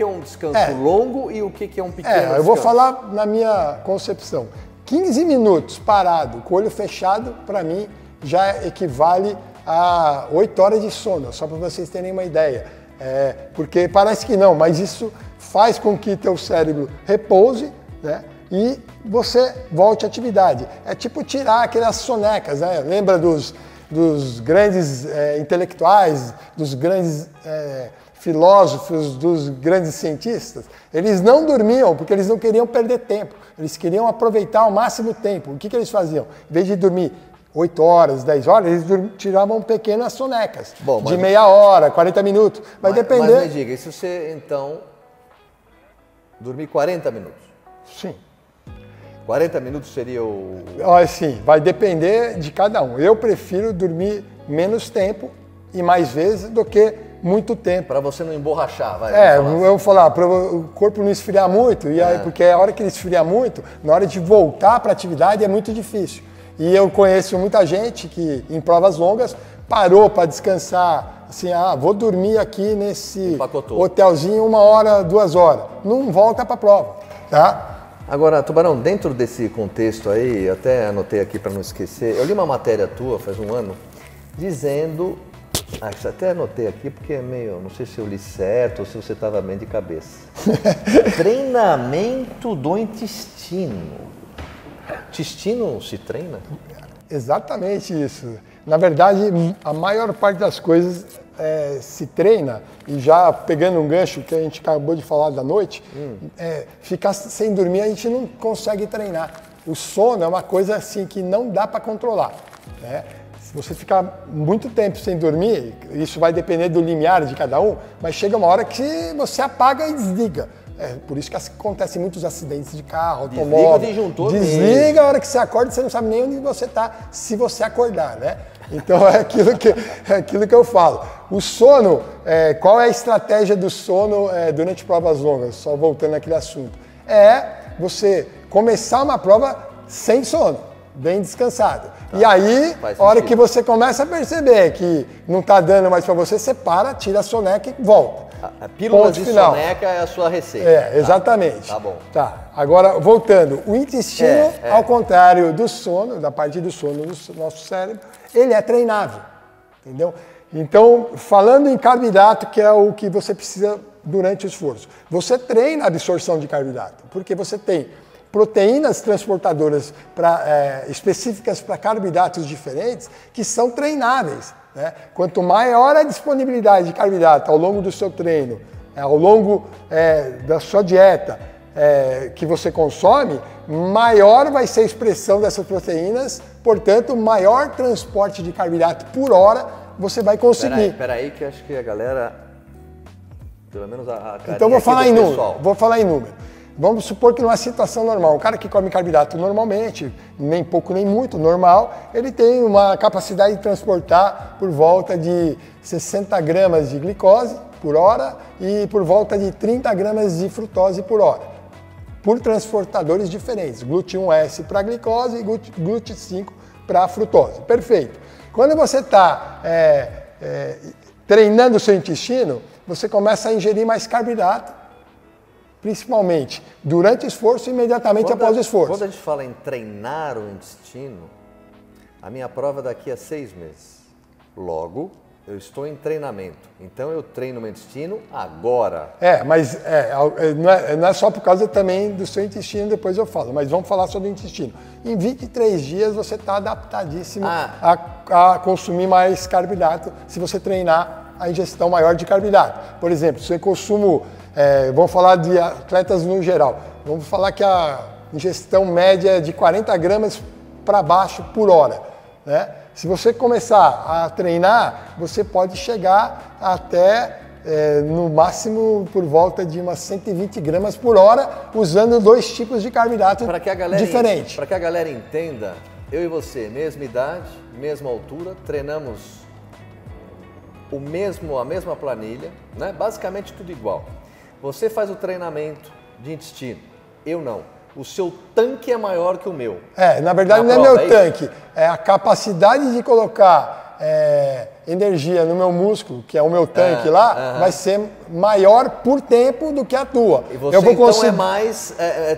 A: é um descanso longo e o que é um pequeno descanso?
B: Eu vou falar na minha concepção. 15 minutos parado, com o olho fechado, para mim, já equivale a 8 horas de sono, só para vocês terem uma ideia. Porque parece que não, mas isso faz com que teu cérebro repouse, né? E você volte à atividade. É tipo tirar aquelas sonecas, né? Lembra dos grandes intelectuais, dos grandes filósofos, dos grandes cientistas? Eles não dormiam porque eles não queriam perder tempo. Eles queriam aproveitar ao máximo tempo. O que eles faziam? Em vez de dormir 8 horas, 10 horas, eles tiravam pequenas sonecas. De meia hora, 40 minutos. Vai depender...
A: Mas me diga, e se você, então, dormir 40 minutos?
B: Sim.
A: 40 minutos seria o...
B: Sim, vai depender de cada um. Eu prefiro dormir menos tempo e mais vezes do que muito tempo.
A: Para você não emborrachar, vai.
B: Eu vou falar, para o corpo não esfriar muito, e aí, porque a hora que ele esfria muito, na hora de voltar para a atividade é muito difícil. E eu conheço muita gente que, em provas longas, parou para descansar, assim, vou dormir aqui nesse hotelzinho 1 hora, 2 horas. Não volta para a prova, tá?
A: Agora, Tubarão, dentro desse contexto aí, até anotei aqui para não esquecer, eu li uma matéria tua faz um ano, dizendo Ah, isso até anotei aqui porque é meio, não sei se eu li certo ou se você estava bem de cabeça. Treinamento do intestino. Intestino se treina?
B: Exatamente isso. Na verdade, a maior parte das coisas se treina, e já pegando um gancho que a gente acabou de falar da noite, ficar sem dormir a gente não consegue treinar. O sono é uma coisa assim que não dá para controlar, né? Se você ficar muito tempo sem dormir, isso vai depender do limiar de cada um, mas chega uma hora que você apaga e desliga. É por isso que acontecem muitos acidentes de carro, automóvel.
A: Desliga o disjuntor
B: desliga
A: mesmo.
B: a hora que você acorda, você não sabe nem onde você está, se você acordar, né? Então é aquilo que eu falo. O sono, qual é a estratégia do sono durante provas longas? Só voltando naquele assunto. É você começar uma prova sem sono, bem descansado. Tá. E aí, a hora que você começa a perceber que não está dando mais para você, você para, tira a soneca e volta.
A: A pílula de soneca é a sua receita.
B: Exatamente.
A: Tá bom.
B: Tá. Agora, voltando, o intestino, ao contrário do sono, da parte do sono do nosso cérebro, ele é treinável, entendeu? Então, falando em carboidrato, que é o que você precisa durante o esforço, você treina a absorção de carboidrato, porque você tem proteínas transportadoras específicas para carboidratos diferentes que são treináveis, né? Quanto maior a disponibilidade de carboidrato ao longo do seu treino, ao longo da sua dieta que você consome, maior vai ser a expressão dessas proteínas, portanto, maior transporte de carboidrato por hora você vai conseguir.
A: Peraí, que acho que a galera, pelo menos a carinha
B: então vou falar em
A: pessoal.
B: número. Vamos supor que numa situação normal, um cara que come carboidrato normalmente, nem pouco nem muito, normal, ele tem uma capacidade de transportar por volta de 60 gramas de glicose por hora e por volta de 30 gramas de frutose por hora, por transportadores diferentes, GLUT1S para glicose e GLUT5 para frutose. Perfeito. Quando você está treinando o seu intestino, você começa a ingerir mais carboidrato, principalmente durante o esforço e imediatamente após o esforço.
A: Quando a gente fala em treinar o intestino, a minha prova é daqui a 6 meses. Logo, eu estou em treinamento. Então eu treino meu intestino agora.
B: Mas não é só por causa também do seu intestino, depois eu falo, mas vamos falar sobre o intestino. Em 23 dias você está adaptadíssimo a consumir mais carboidrato se você treinar a ingestão maior de carboidrato. Por exemplo, se eu consumo, vamos falar de atletas no geral, vamos falar que a ingestão média é de 40 gramas para baixo por hora, né? Se você começar a treinar, você pode chegar até, no máximo, por volta de umas 120 gramas por hora, usando 2 tipos de carboidrato diferentes.
A: Para que a galera entenda, eu e você, mesma idade, mesma altura, treinamos a mesma planilha, né? Basicamente tudo igual. Você faz o treinamento de intestino, eu não. O seu tanque é maior que o meu.
B: Na verdade não é meu tanque, é a capacidade de colocar energia no meu músculo, que é o meu tanque vai ser maior por tempo do que a tua.
A: E você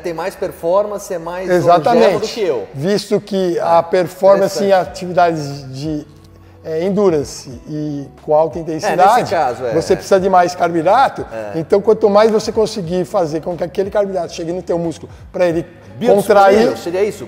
A: tem mais performance, é mais longevo do que eu.
B: Visto que a performance em atividades de endurance e com alta intensidade,
A: nesse caso,
B: você precisa de mais carboidrato, então quanto mais você conseguir fazer com que aquele carboidrato chegue no teu músculo para ele contrair,
A: seria isso?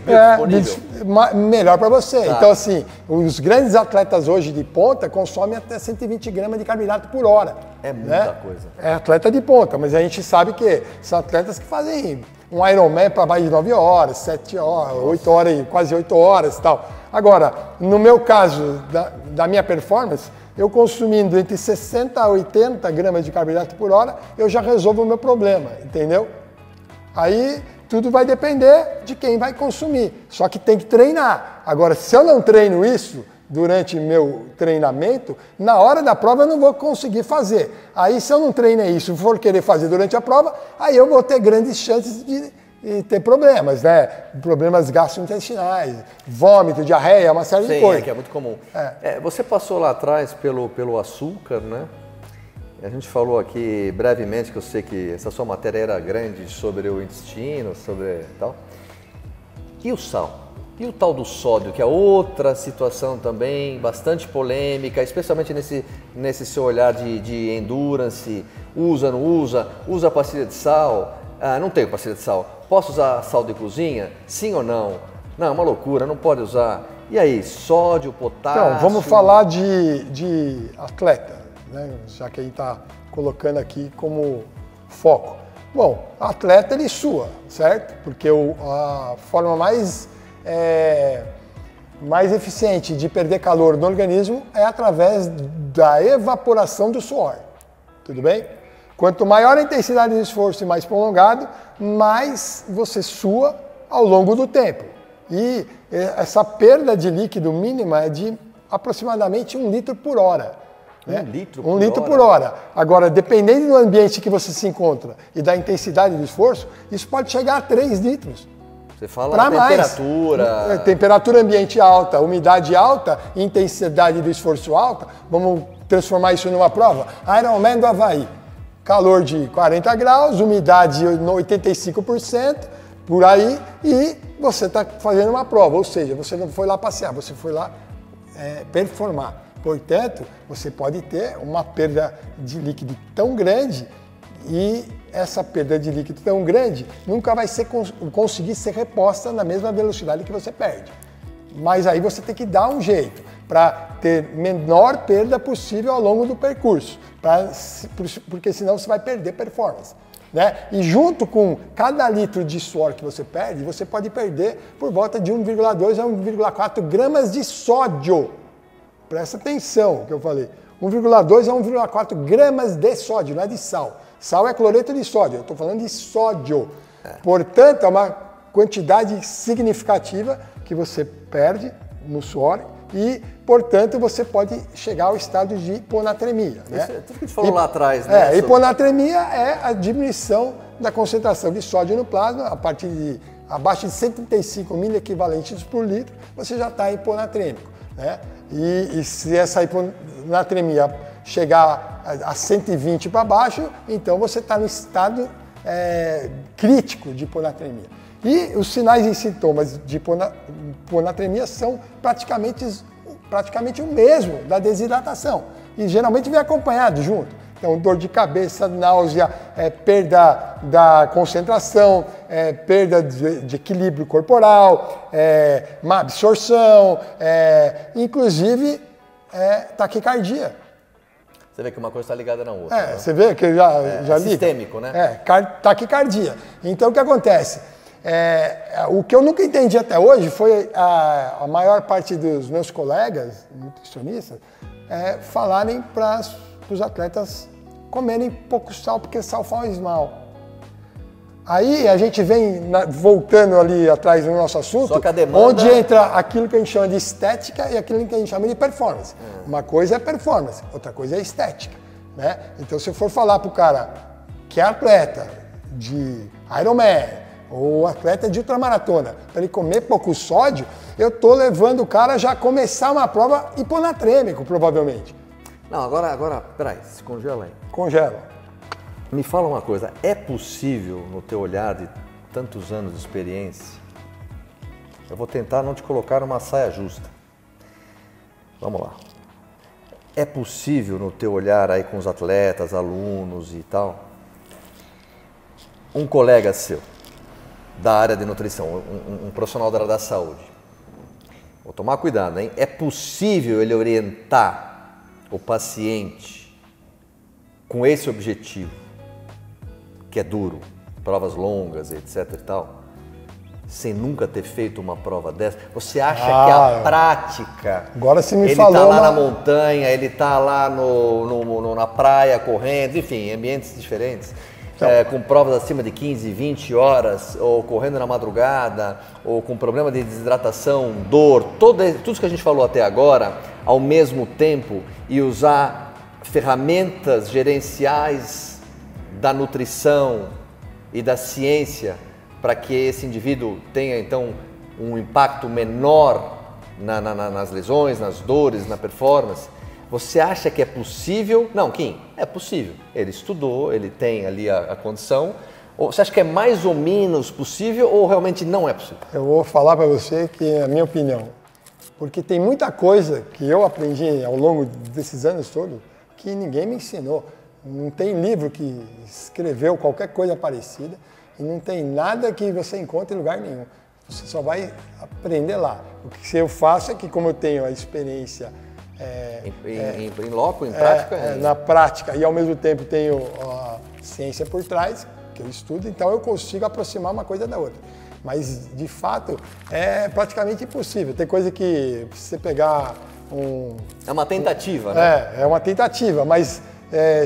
B: Melhor para você. Tá. Então assim, os grandes atletas hoje de ponta consomem até 120 gramas de carboidrato por hora.
A: É muita coisa.
B: É atleta de ponta, mas a gente sabe que são atletas que fazem um Ironman para mais de 9 horas, 7 horas, 8 horas, quase 8 horas e tal. Agora, no meu caso, da minha performance, eu consumindo entre 60 a 80 gramas de carboidrato por hora, eu já resolvo o meu problema, entendeu? Aí tudo vai depender de quem vai consumir, só que tem que treinar. Agora, se eu não treino isso durante meu treinamento, na hora da prova eu não vou conseguir fazer. Aí se eu não treinei isso e for querer fazer durante a prova, aí eu vou ter grandes chances de ter problemas, né? Problemas gastrointestinais, vômito, diarreia, uma série de coisas.
A: Que é muito comum. Você passou lá atrás pelo açúcar, né? A gente falou aqui brevemente, que eu sei que essa sua matéria era grande, sobre o intestino, sobre tal. E o sal? E o tal do sódio, que é outra situação também bastante polêmica, especialmente nesse seu olhar de endurance, usa, não usa, usa pastilha de sal, não tenho pastilha de sal, posso usar sal de cozinha? Sim ou não? Não, é uma loucura, não pode usar. E aí, sódio, potássio...
B: Então, vamos falar de atleta, né? Já que a gente está colocando aqui como foco. Bom, atleta ele sua, certo? Porque a forma mais eficiente de perder calor no organismo é através da evaporação do suor, tudo bem? Quanto maior a intensidade do esforço e mais prolongado, mais você sua ao longo do tempo. E essa perda de líquido mínima é de aproximadamente 1 litro por hora. Né?
A: 1 litro
B: por hora. Agora, dependendo do ambiente que você se encontra e da intensidade do esforço, isso pode chegar a 3 litros.
A: Você fala da temperatura.
B: Mais. Temperatura ambiente alta, umidade alta, intensidade do esforço alta. Vamos transformar isso numa prova. Ironman do Havaí. Calor de 40 graus, umidade 85%, por aí, e você está fazendo uma prova. Ou seja, você não foi lá passear, você foi lá performar. Portanto, você pode ter uma perda de líquido tão grande e essa perda de líquido tão grande nunca vai conseguir ser reposta na mesma velocidade que você perde. Mas aí você tem que dar um jeito para ter menor perda possível ao longo do percurso, porque senão você vai perder performance. Né? E junto com cada litro de suor que você perde, você pode perder por volta de 1,2 a 1,4 gramas de sódio. Presta atenção no que eu falei. 1,2 a 1,4 gramas de sódio, não é de sal. Sal é cloreto de sódio, eu estou falando de sódio. Portanto, é uma quantidade significativa que você perde no suor e, portanto, você pode chegar ao estado de hiponatremia. Né?
A: Isso é tudo que a gente falou lá atrás. Né?
B: Hiponatremia é a diminuição da concentração de sódio no plasma a partir de abaixo de 135 miliequivalentes por litro, você já está hiponatrêmico. Né? E se essa hiponatremia chegar a 120 para baixo, então você está no estado crítico de hiponatremia. E os sinais e sintomas de hiponatremia são praticamente o mesmo da desidratação. E geralmente vem acompanhado junto. Então, dor de cabeça, náusea, perda da concentração, perda de equilíbrio corporal, má absorção, inclusive taquicardia.
A: Você vê que uma coisa está ligada na outra. Né?
B: Você vê que já liga.
A: Sistêmico, né?
B: Taquicardia. Então, o que acontece? O que eu nunca entendi até hoje foi a maior parte dos meus colegas nutricionistas falarem para os atletas comerem pouco sal, porque sal faz mal. Aí a gente vem voltando ali atrás do nosso assunto,
A: só que a demanda...
B: onde entra aquilo que a gente chama de estética e aquilo que a gente chama de performance. Uma coisa é performance, outra coisa é estética. Né? Então, se eu for falar para o cara que é atleta de Ironman ou atleta de ultramaratona, para ele comer pouco sódio, eu estou levando o cara já a começar uma prova hiponatrêmico, provavelmente.
A: Não, agora, peraí, se congela aí.
B: Congela.
A: Me fala uma coisa, é possível, no teu olhar de tantos anos de experiência, eu vou tentar não te colocar numa saia justa. Vamos lá. É possível, no teu olhar aí com os atletas, alunos e tal, um colega seu, da área de nutrição, um profissional da área da saúde, vou tomar cuidado, hein? É possível ele orientar o paciente com esse objetivo, que é duro, provas longas, etc e tal, sem nunca ter feito uma prova dessa? Você acha que a prática...
B: Agora você me
A: ele
B: falou...
A: Ele está lá na montanha, ele está lá na praia, correndo, enfim, ambientes diferentes, com provas acima de 15, 20 horas, ou correndo na madrugada, ou com problema de desidratação, dor, tudo isso que a gente falou até agora, ao mesmo tempo, e usar ferramentas gerenciais da nutrição e da ciência para que esse indivíduo tenha, então, um impacto menor nas lesões, nas dores, na performance. Você acha que é possível? Não, Kim, é possível. Ele estudou, ele tem ali a condição, Ou você acha que é mais ou menos possível ou realmente não é possível?
B: Eu vou falar para você que é a minha opinião. Porque tem muita coisa que eu aprendi ao longo desses anos todos que ninguém me ensinou. Não tem livro que escreveu qualquer coisa parecida e não tem nada que você encontre em lugar nenhum. Você só vai aprender lá. O que eu faço é que, como eu tenho a experiência
A: em loco, em prática?
B: Na prática, e ao mesmo tempo tenho a ciência por trás, que eu estudo, então eu consigo aproximar uma coisa da outra. Mas, de fato, é praticamente impossível. Tem coisa que, se você pegar
A: É uma tentativa, né?
B: É uma tentativa, mas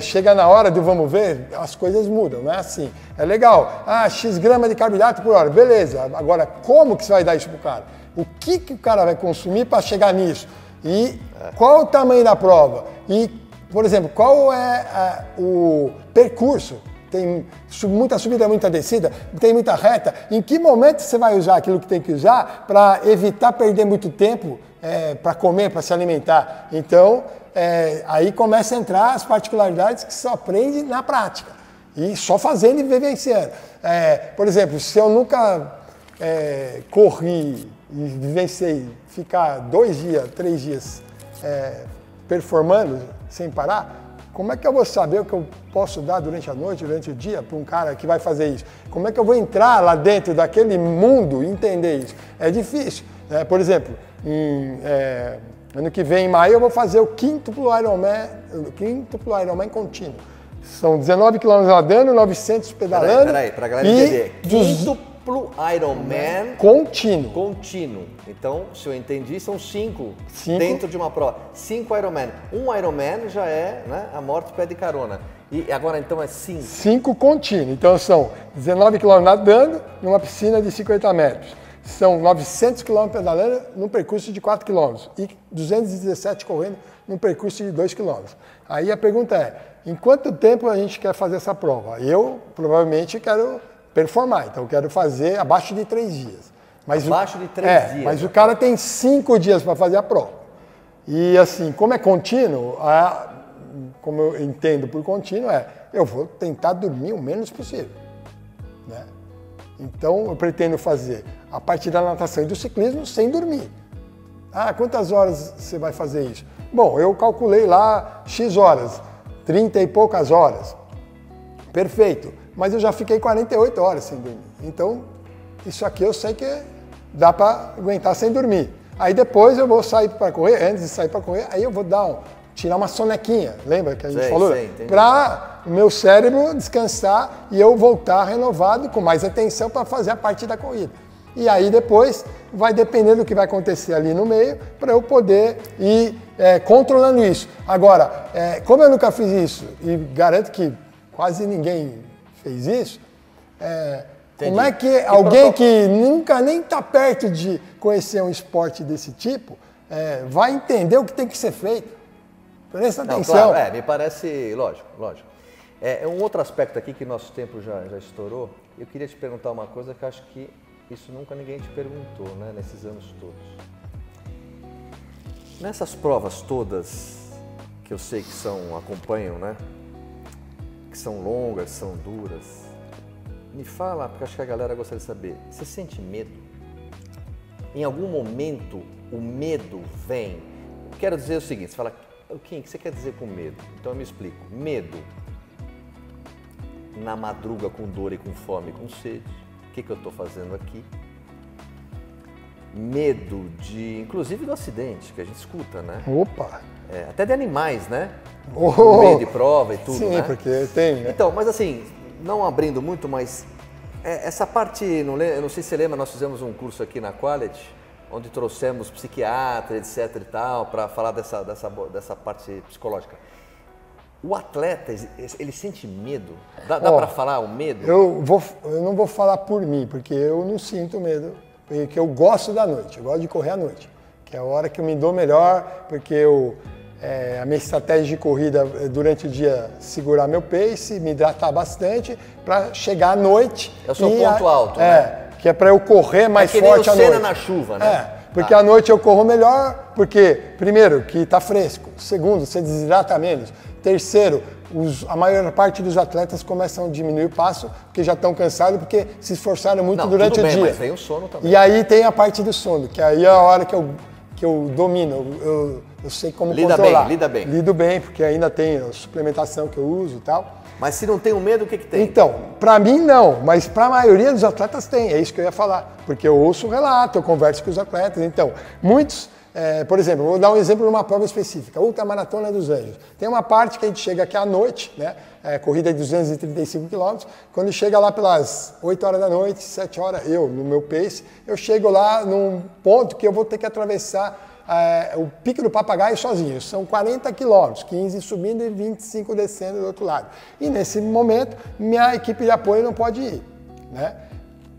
B: chega na hora do vamos ver, as coisas mudam, não é assim. É legal, X grama de carboidrato por hora, beleza. Agora, como que você vai dar isso pro cara? O que o cara vai consumir para chegar nisso? E qual o tamanho da prova? E, por exemplo, qual é o percurso? Tem muita subida, muita descida, tem muita reta. Em que momento você vai usar aquilo que tem que usar para evitar perder muito tempo para comer, para se alimentar? Então, aí começa a entrar as particularidades que só aprende na prática. E só fazendo e vivenciando. Por exemplo, se eu nunca corri e vivenciei ficar 2 dias, 3 dias performando sem parar, como é que eu vou saber o que eu posso dar durante a noite, durante o dia, para um cara que vai fazer isso? Como é que eu vou entrar lá dentro daquele mundo e entender isso? É difícil. Por exemplo, ano que vem, em maio, eu vou fazer o quíntuplo Ironman contínuo. São 19 km nadando, 900 pedalando.
A: Peraí, para a galera entender. Quíntuplo Ironman contínuo. Então, se eu entendi, são 5 dentro de uma prova. 5 Ironman. Um Ironman já é, né, a morte pé de carona. E agora, então, é 5?
B: 5 contínuo. Então, são 19 km nadando numa piscina de 50 metros. São 900 km pedalando num percurso de 4 km. E 217 correndo num percurso de 2 km. Aí a pergunta é, em quanto tempo a gente quer fazer essa prova? Eu, provavelmente, quero performar. Então, eu quero fazer abaixo de 3 dias.
A: Abaixo de 3 dias.
B: Mas o cara tem 5 dias para fazer a prova. E assim, como é contínuo, como eu entendo por contínuo, eu vou tentar dormir o menos possível. Né? Então, eu pretendo fazer a parte da natação e do ciclismo sem dormir. Quantas horas você vai fazer isso? Bom, eu calculei lá X horas, 30 e poucas horas. Perfeito. Mas eu já fiquei 48 horas sem dormir. Então, isso aqui eu sei que dá para aguentar sem dormir. Aí depois eu vou sair para correr, antes de sair para correr, aí eu vou tirar uma sonequinha, lembra que a gente falou? Para o meu cérebro descansar e eu voltar renovado, com mais atenção para fazer a parte da corrida. E aí depois vai depender do que vai acontecer ali no meio para eu poder ir controlando isso. Agora, como eu nunca fiz isso e garanto que quase ninguém fez isso, como é que alguém que nunca nem está perto de conhecer um esporte desse tipo vai entender o que tem que ser feito? Presta atenção.
A: Claro, me parece lógico. Um outro aspecto aqui que nosso tempo já estourou, eu queria te perguntar uma coisa que eu acho que isso nunca ninguém te perguntou, né, nesses anos todos. Nessas provas todas, que eu sei que acompanham, né, que são longas, são duras, me fala, porque acho que a galera gostaria de saber, você sente medo? Em algum momento o medo vem? Quero dizer o seguinte, você fala, Kim, o que você quer dizer com medo? Então eu me explico. Medo na madruga com dor e com fome e com sede. O que eu estou fazendo aqui? Medo inclusive do acidente, que a gente escuta, né?
B: Opa!
A: Até de animais, né? No meio de prova e tudo,
B: sim,
A: né?
B: Sim, porque tem, né?
A: Então, mas assim, não abrindo muito, mas essa parte, eu não sei se você lembra, nós fizemos um curso aqui na Quality, onde trouxemos psiquiatra, etc e tal, para falar dessa parte psicológica. O atleta, ele sente medo? Dá para falar o medo?
B: Eu não vou falar por mim, porque eu não sinto medo, porque eu gosto da noite, eu gosto de correr à noite, que é a hora que eu me dou melhor, porque a minha estratégia de corrida durante o dia segurar meu pace, me hidratar bastante, para chegar à noite.
A: É o seu ponto alto, né?
B: Que é para eu correr mais forte à noite.
A: Cena na chuva, né?
B: Porque à noite eu corro melhor, porque, primeiro, que está fresco. Segundo, você desidrata menos. Terceiro, a maior parte dos atletas começam a diminuir o passo, porque já estão cansados, porque se esforçaram muito durante o dia.
A: Mas tem o sono também.
B: E aí tem a parte do sono, que aí é a hora que eu domino, eu sei como controlar.
A: Lida bem.
B: Lido bem, porque ainda tem a suplementação que eu uso e tal.
A: Mas se não tem o medo, o que tem?
B: Então, para mim não, mas para a maioria dos atletas tem, é isso que eu ia falar. Porque eu ouço o relato, eu converso com os atletas. Então, muitos, por exemplo, vou dar um exemplo de uma prova específica, Ultramaratona dos Anjos. Tem uma parte que a gente chega aqui à noite, né? Corrida de 235 km, quando chega lá pelas 8 horas da noite, 7 horas, no meu pace, eu chego lá num ponto que eu vou ter que atravessar o Pico do Papagaio sozinho. São 40 quilômetros, 15 subindo e 25 descendo do outro lado. E nesse momento, minha equipe de apoio não pode ir, né?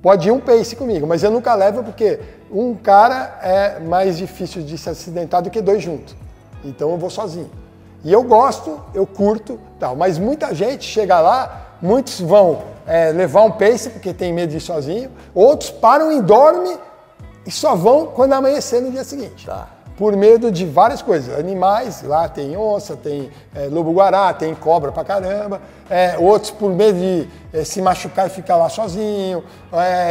B: Pode ir um pace comigo, mas eu nunca levo porque um cara é mais difícil de se acidentar do que dois juntos. Então eu vou sozinho. E eu gosto, eu curto, tal. Mas muita gente chega lá, muitos vão levar um pace porque tem medo de ir sozinho, outros param e dormem e só vão quando amanhecer no dia seguinte.
A: Tá.
B: Por medo de várias coisas. Animais, lá tem onça, tem lobo-guará, tem cobra pra caramba. Outros por medo de se machucar e ficar lá sozinho.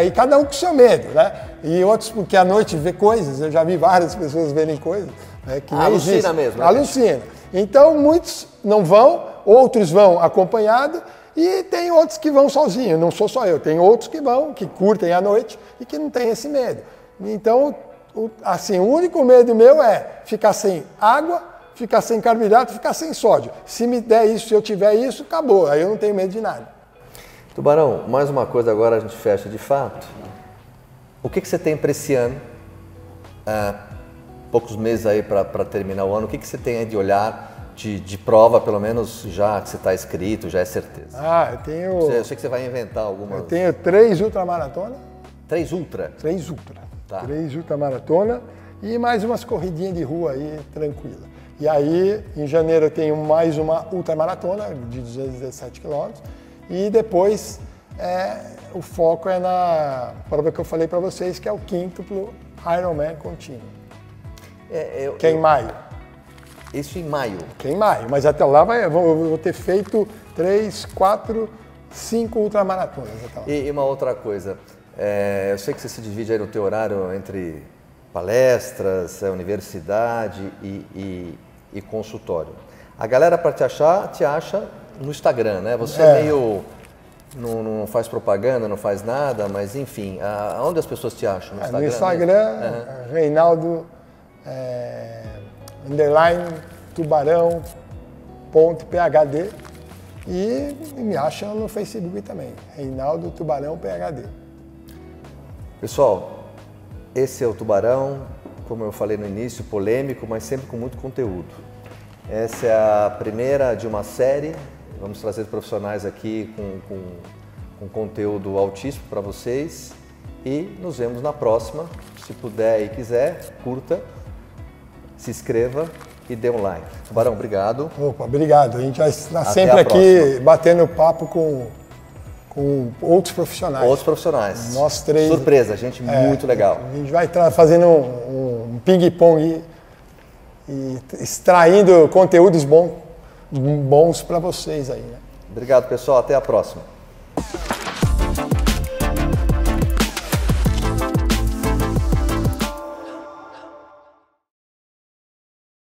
B: E cada um com seu medo, né? E outros porque à noite vê coisas. Eu já vi várias pessoas verem coisas que nem
A: alucina
B: existem.
A: mesmo. Né?
B: Alucina. Então muitos não vão, outros vão acompanhados e tem outros que vão sozinhos. Não sou só eu, tem outros que vão, que curtem à noite e que não tem esse medo. Então, assim, o único medo meu é ficar sem água, ficar sem carboidrato, ficar sem sódio. Se me der isso, se eu tiver isso, acabou. Aí eu não tenho medo de nada.
A: Tubarão, mais uma coisa agora a gente fecha de fato. O que você tem para esse ano? Poucos meses aí para terminar o ano. O que você tem aí de olhar, de prova, pelo menos já que você está inscrito, já é certeza?
B: Eu tenho...
A: Eu sei que você vai inventar algumas...
B: Eu tenho 3 ultramaratonas.
A: 3 ultra?
B: 3 ultra.
A: Tá.
B: 3 ultramaratona e mais umas corridinhas de rua aí, tranquila. E aí, em janeiro eu tenho mais uma ultramaratona de 217 km e depois o foco é na prova que eu falei para vocês, que é o quíntuplo Ironman contínuo. Que é em maio.
A: Isso em maio?
B: Que é em maio, mas até lá eu vou ter feito 3, 4, 5 ultramaratonas.
A: E uma outra coisa, eu sei que você se divide aí no teu horário entre palestras, universidade e consultório. A galera para te achar, te acha no Instagram, né? Você meio... Não faz propaganda, não faz nada, mas enfim, aonde as pessoas te acham? No Instagram?
B: No Instagram, Reinaldo, underline, tubarão.phd e me acham no Facebook também, Reinaldo Tubarão PHD.
A: Pessoal, esse é o Tubarão, como eu falei no início, polêmico, mas sempre com muito conteúdo. Essa é a primeira de uma série. Vamos trazer profissionais aqui com conteúdo altíssimo para vocês e nos vemos na próxima. Se puder e quiser, curta, se inscreva e dê um like. Tubarão, obrigado.
B: Opa, obrigado. A gente vai estar sempre aqui batendo papo com outros profissionais.
A: Outros profissionais.
B: Nós 3.
A: Surpresa, gente muito legal.
B: A gente vai estar fazendo um ping-pong e extraindo conteúdos bons para vocês aí, né?
A: Obrigado, pessoal. Até a próxima.